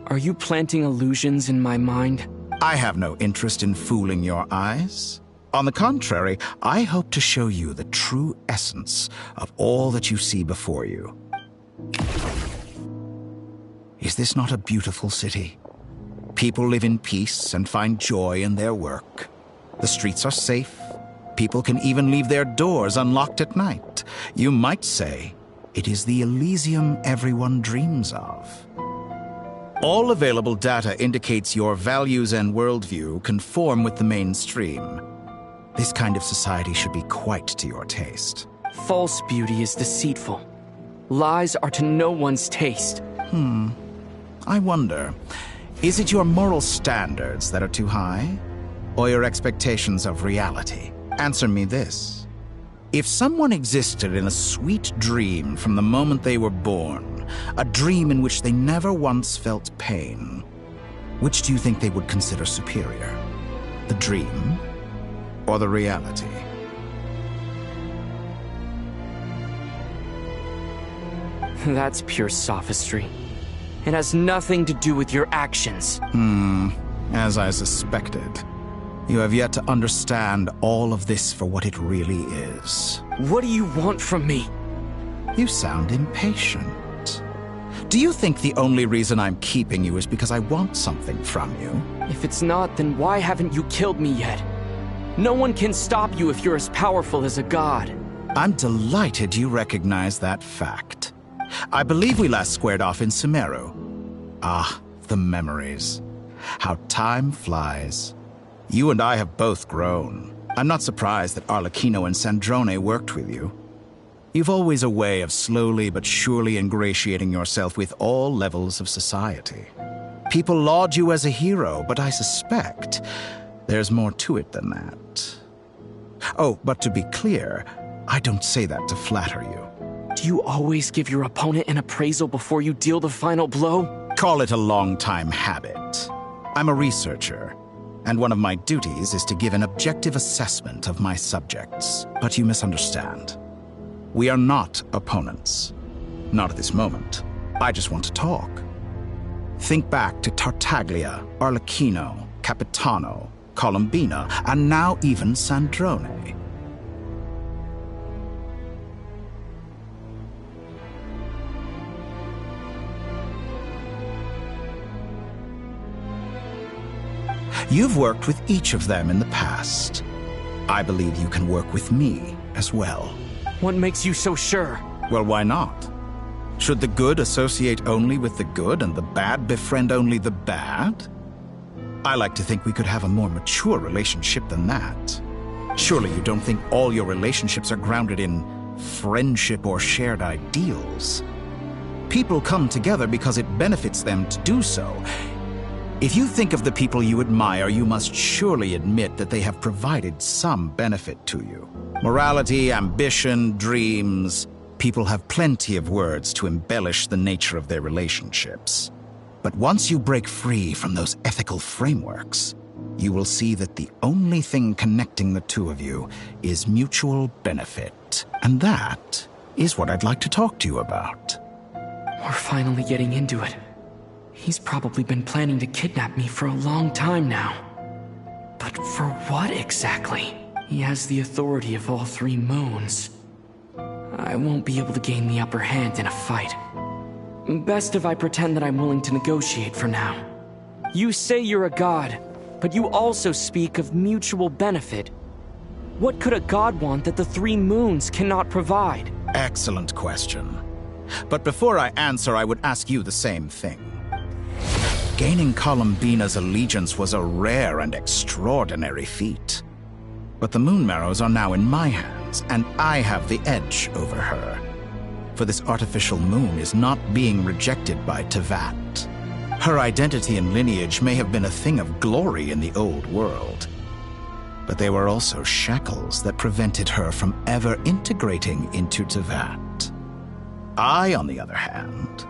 are you planting illusions in my mind? I have no interest in fooling your eyes. On the contrary, I hope to show you the true essence of all that you see before you. Is this not a beautiful city? People live in peace and find joy in their work. The streets are safe. People can even leave their doors unlocked at night. You might say it is the Elysium everyone dreams of. All available data indicates your values and worldview conform with the mainstream. This kind of society should be quite to your taste. False beauty is deceitful. Lies are to no one's taste. I wonder, is it your moral standards that are too high? Or your expectations of reality? Answer me this. If someone existed in a sweet dream from the moment they were born, a dream in which they never once felt pain, which do you think they would consider superior? The dream or the reality? That's pure sophistry. It has nothing to do with your actions. As I suspected. You have yet to understand all of this for what it really is. What do you want from me? You sound impatient. Do you think the only reason I'm keeping you is because I want something from you? If it's not, then why haven't you killed me yet? No one can stop you if you're as powerful as a god. I'm delighted you recognize that fact. I believe we last squared off in Sumeru. Ah, the memories. How time flies. You and I have both grown. I'm not surprised that Arlecchino and Sandrone worked with you. You've always a way of slowly but surely ingratiating yourself with all levels of society. People laud you as a hero, but I suspect there's more to it than that. Oh, but to be clear, I don't say that to flatter you. Do you always give your opponent an appraisal before you deal the final blow? Call it a long-time habit. I'm a researcher, and one of my duties is to give an objective assessment of my subjects. But you misunderstand. We are not opponents. Not at this moment. I just want to talk. Think back to Tartaglia, Arlecchino, Capitano, Colombina, and now even Sandrone. You've worked with each of them in the past. I believe you can work with me as well. What makes you so sure? Well, why not? Should the good associate only with the good and the bad befriend only the bad? I like to think we could have a more mature relationship than that. Surely you don't think all your relationships are grounded in friendship or shared ideals. People come together because it benefits them to do so. If you think of the people you admire, you must surely admit that they have provided some benefit to you. Morality, ambition, dreams. People have plenty of words to embellish the nature of their relationships. But once you break free from those ethical frameworks, you will see that the only thing connecting the two of you is mutual benefit. And that is what I'd like to talk to you about. We're finally getting into it. He's probably been planning to kidnap me for a long time now. But for what exactly? He has the authority of all three moons. I won't be able to gain the upper hand in a fight. Best if I pretend that I'm willing to negotiate for now. You say you're a god, but you also speak of mutual benefit. What could a god want that the three moons cannot provide? Excellent question. But before I answer, I would ask you the same thing. Gaining Colombina's allegiance was a rare and extraordinary feat. But the Moon Marrows are now in my hands, and I have the edge over her. For this artificial moon is not being rejected by Tevat. Her identity and lineage may have been a thing of glory in the old world, but they were also shackles that prevented her from ever integrating into Tevat. I, on the other hand,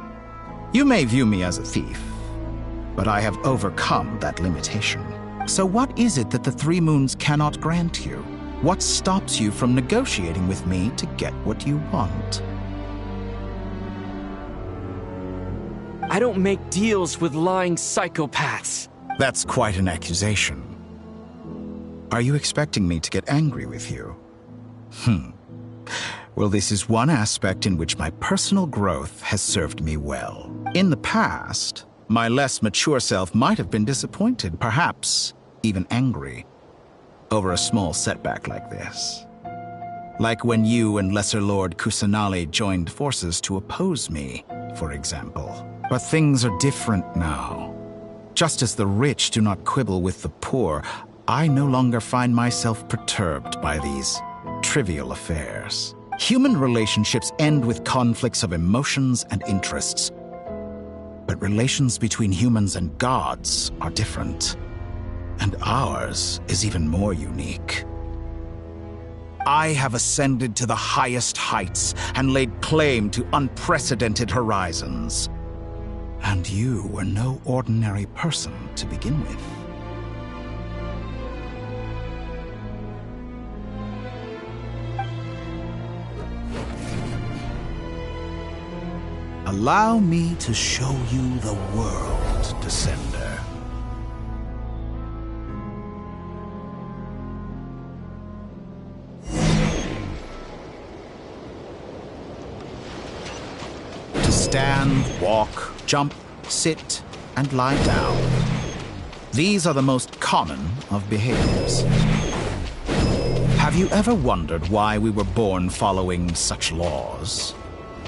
you may view me as a thief, but I have overcome that limitation. So what is it that the three moons cannot grant you? What stops you from negotiating with me to get what you want? I don't make deals with lying psychopaths. That's quite an accusation. Are you expecting me to get angry with you? Well, this is one aspect in which my personal growth has served me well. In the past, my less mature self might have been disappointed, perhaps even angry, over a small setback like this. Like when you and Lesser Lord Kusanali joined forces to oppose me, for example. But things are different now. Just as the rich do not quibble with the poor, I no longer find myself perturbed by these trivial affairs. Human relationships end with conflicts of emotions and interests. But relations between humans and gods are different. And ours is even more unique. I have ascended to the highest heights and laid claim to unprecedented horizons. And you were no ordinary person to begin with. Allow me to show you the world, Descender. to stand, walk, jump, sit, and lie down. These are the most common of behaviors. Have you ever wondered why we were born following such laws?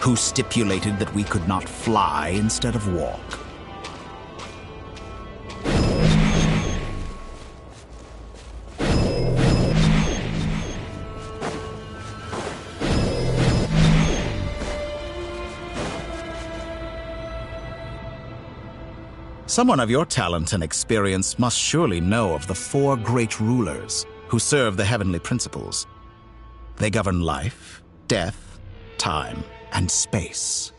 Who stipulated that we could not fly instead of walk? Someone of your talent and experience must surely know of the 4 great rulers who serve the heavenly principles. They govern life, death, time, and space.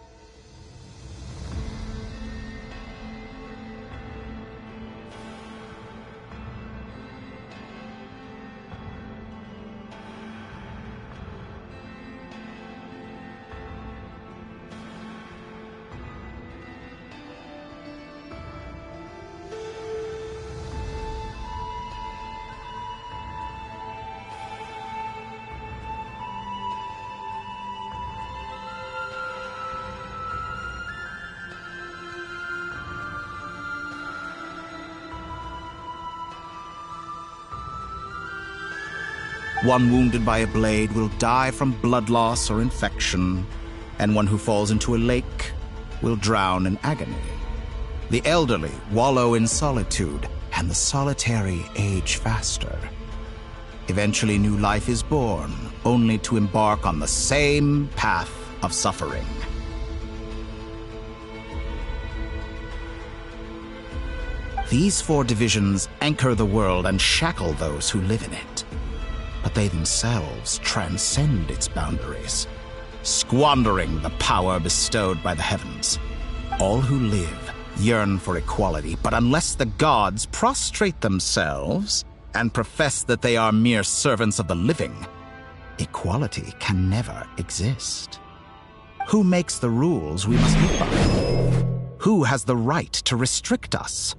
One wounded by a blade will die from blood loss or infection, and one who falls into a lake will drown in agony. The elderly wallow in solitude, and the solitary age faster. Eventually, new life is born, only to embark on the same path of suffering. These 4 divisions anchor the world and shackle those who live in it. But they themselves transcend its boundaries, squandering the power bestowed by the heavens. All who live yearn for equality, but unless the gods prostrate themselves and profess that they are mere servants of the living, equality can never exist. Who makes the rules we must live by? Who has the right to restrict us?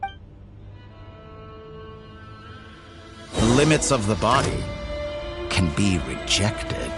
The limits of the body can be rejected.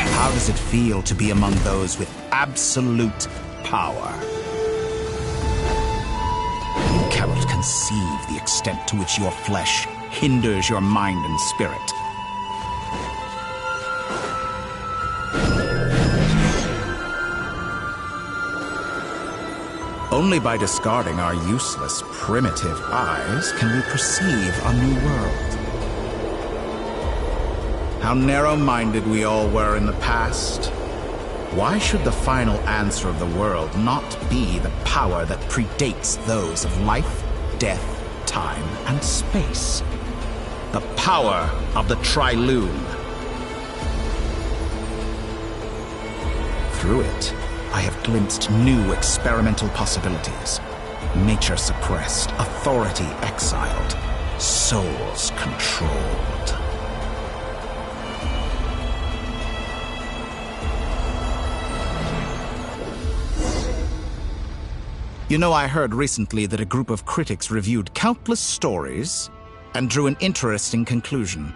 How does it feel to be among those with absolute power? You cannot conceive the extent to which your flesh hinders your mind and spirit. Only by discarding our useless, primitive eyes can we perceive a new world. How narrow-minded we all were in the past. Why should the final answer of the world not be the power that predates those of life, death, time, and space? The power of the Trilune. Through it, I have glimpsed new experimental possibilities. Nature suppressed, authority exiled, souls controlled. You know, I heard recently that a group of critics reviewed countless stories and drew an interesting conclusion.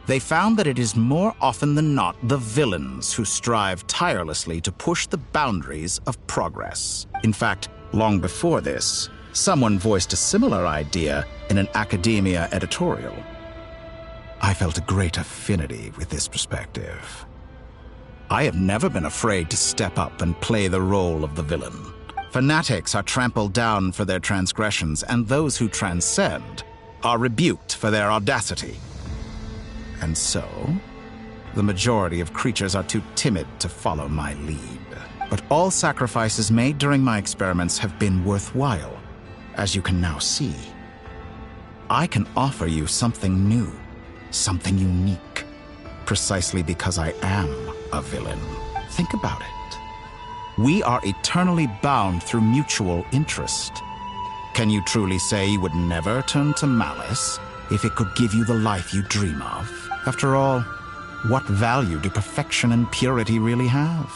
They found that it is more often than not the villains who strive tirelessly to push the boundaries of progress. In fact, long before this, someone voiced a similar idea in an academia editorial. I felt a great affinity with this perspective. I have never been afraid to step up and play the role of the villain. Fanatics are trampled down for their transgressions, and those who transcend are rebuked for their audacity. And so, the majority of creatures are too timid to follow my lead. But all sacrifices made during my experiments have been worthwhile, as you can now see. I can offer you something new, something unique, precisely because I am a villain. Think about it. We are eternally bound through mutual interest. Can you truly say you would never turn to malice if it could give you the life you dream of? After all, what value do perfection and purity really have?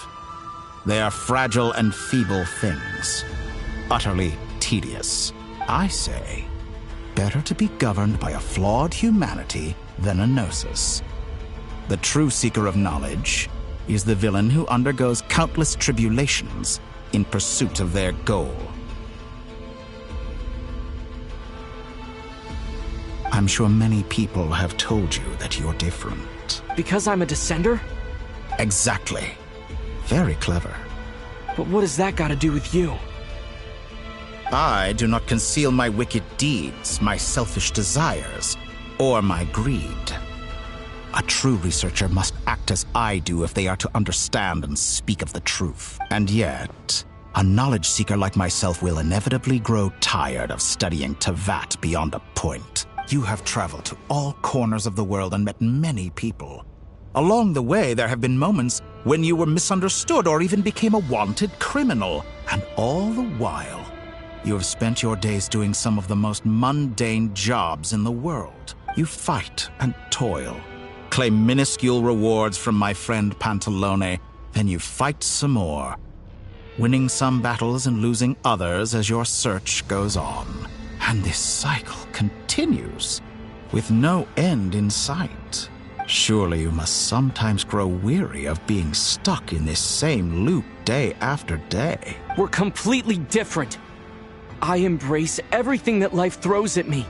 They are fragile and feeble things, utterly tedious. I say, better to be governed by a flawed humanity than a gnosis. The true seeker of knowledge is the villain who undergoes countless tribulations in pursuit of their goal. I'm sure many people have told you that you're different. Because I'm a descender? Exactly. Very clever. But what has that got to do with you? I do not conceal my wicked deeds, my selfish desires, or my greed. A true researcher must act as I do if they are to understand and speak of the truth. And yet, a knowledge seeker like myself will inevitably grow tired of studying Tevat beyond a point. You have traveled to all corners of the world and met many people. Along the way, there have been moments when you were misunderstood or even became a wanted criminal. And all the while, you have spent your days doing some of the most mundane jobs in the world. You fight and toil, claim minuscule rewards from my friend Pantalone, then you fight some more, winning some battles and losing others as your search goes on. And this cycle continues, with no end in sight. Surely you must sometimes grow weary of being stuck in this same loop day after day. We're completely different. I embrace everything that life throws at me.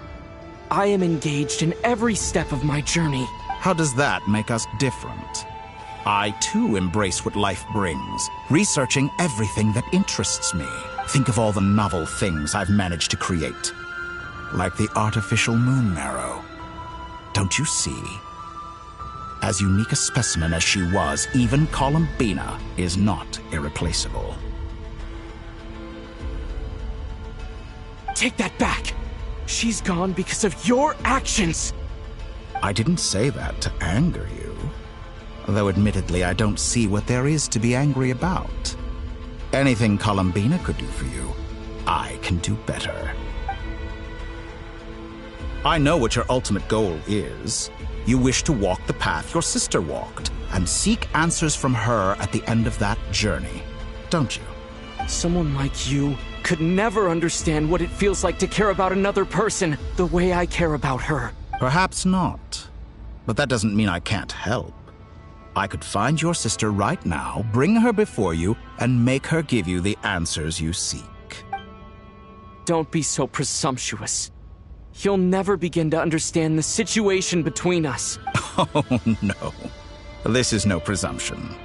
I am engaged in every step of my journey. How does that make us different? I too embrace what life brings, researching everything that interests me. Think of all the novel things I've managed to create. Like the artificial moon marrow. Don't you see? As unique a specimen as she was, even Columbina is not irreplaceable. Take that back! She's gone because of your actions! I didn't say that to anger you. Though admittedly, I don't see what there is to be angry about. Anything Columbina could do for you, I can do better. I know what your ultimate goal is. You wish to walk the path your sister walked, and seek answers from her at the end of that journey, don't you? Someone like you could never understand what it feels like to care about another person the way I care about her. Perhaps not. But that doesn't mean I can't help. I could find your sister right now, bring her before you, and make her give you the answers you seek. Don't be so presumptuous. You'll never begin to understand the situation between us. Oh, no. This is no presumption.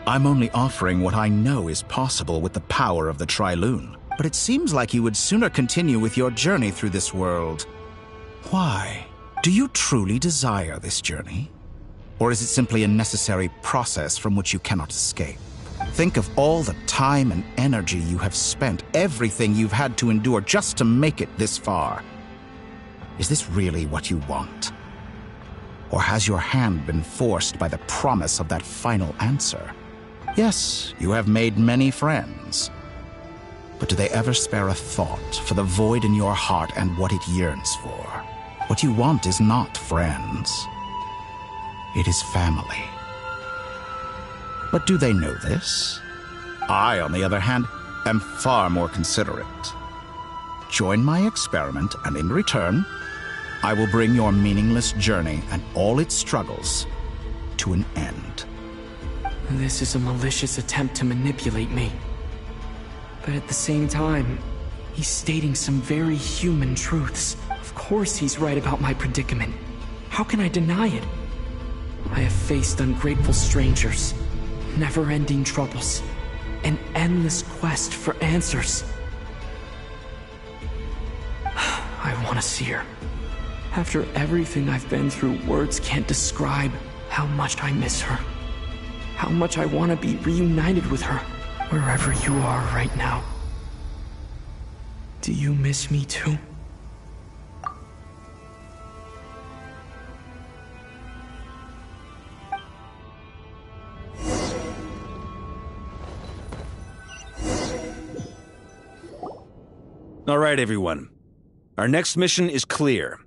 I'm only offering what I know is possible with the power of the Trilune. But it seems like you would sooner continue with your journey through this world. Why? Do you truly desire this journey? Or is it simply a necessary process from which you cannot escape? Think of all the time and energy you have spent, everything you've had to endure just to make it this far. Is this really what you want? Or has your hand been forced by the promise of that final answer? Yes, you have made many friends. But do they ever spare a thought for the void in your heart and what it yearns for? What you want is not friends. It is family. But do they know this? I, on the other hand, am far more considerate. Join my experiment, and in return, I will bring your meaningless journey and all its struggles to an end. This is a malicious attempt to manipulate me. But at the same time, he's stating some very human truths. Of course he's right about my predicament. How can I deny it? I have faced ungrateful strangers, never-ending troubles, an endless quest for answers. I want to see her. After everything I've been through, words can't describe how much I miss her. How much I want to be reunited with her, wherever you are right now. Do you miss me too? All right, everyone. Our next mission is clear.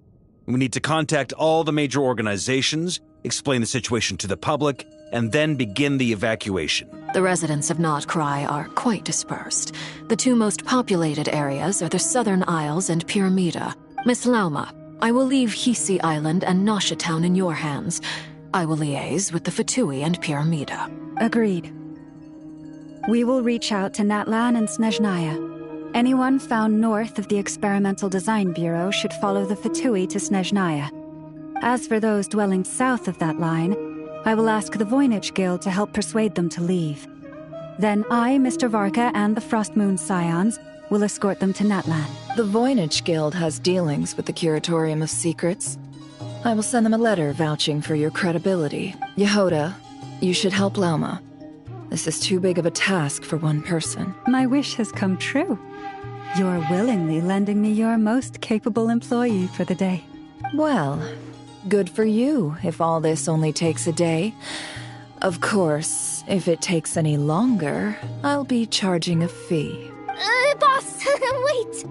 We need to contact all the major organizations, explain the situation to the public, and then begin the evacuation. The residents of Not Cry are quite dispersed. The two most populated areas are the Southern Isles and Pyramida. Miss Lauma, I will leave Hisi Island and Nasha Town in your hands. I will liaise with the Fatui and Pyramida. Agreed. We will reach out to Natlan and Snezhnaya. Anyone found north of the Experimental Design Bureau should follow the Fatui to Snezhnaya. As for those dwelling south of that line, I will ask the Voynich Guild to help persuade them to leave. Then I, Mr. Varka, and the Frostmoon Scions will escort them to Natlan. The Voynich Guild has dealings with the Curatorium of Secrets. I will send them a letter vouching for your credibility. Yehoda, you should help Lauma. This is too big of a task for one person. My wish has come true. You're willingly lending me your most capable employee for the day. Well, good for you if all this only takes a day. Of course, if it takes any longer, I'll be charging a fee. Boss, wait!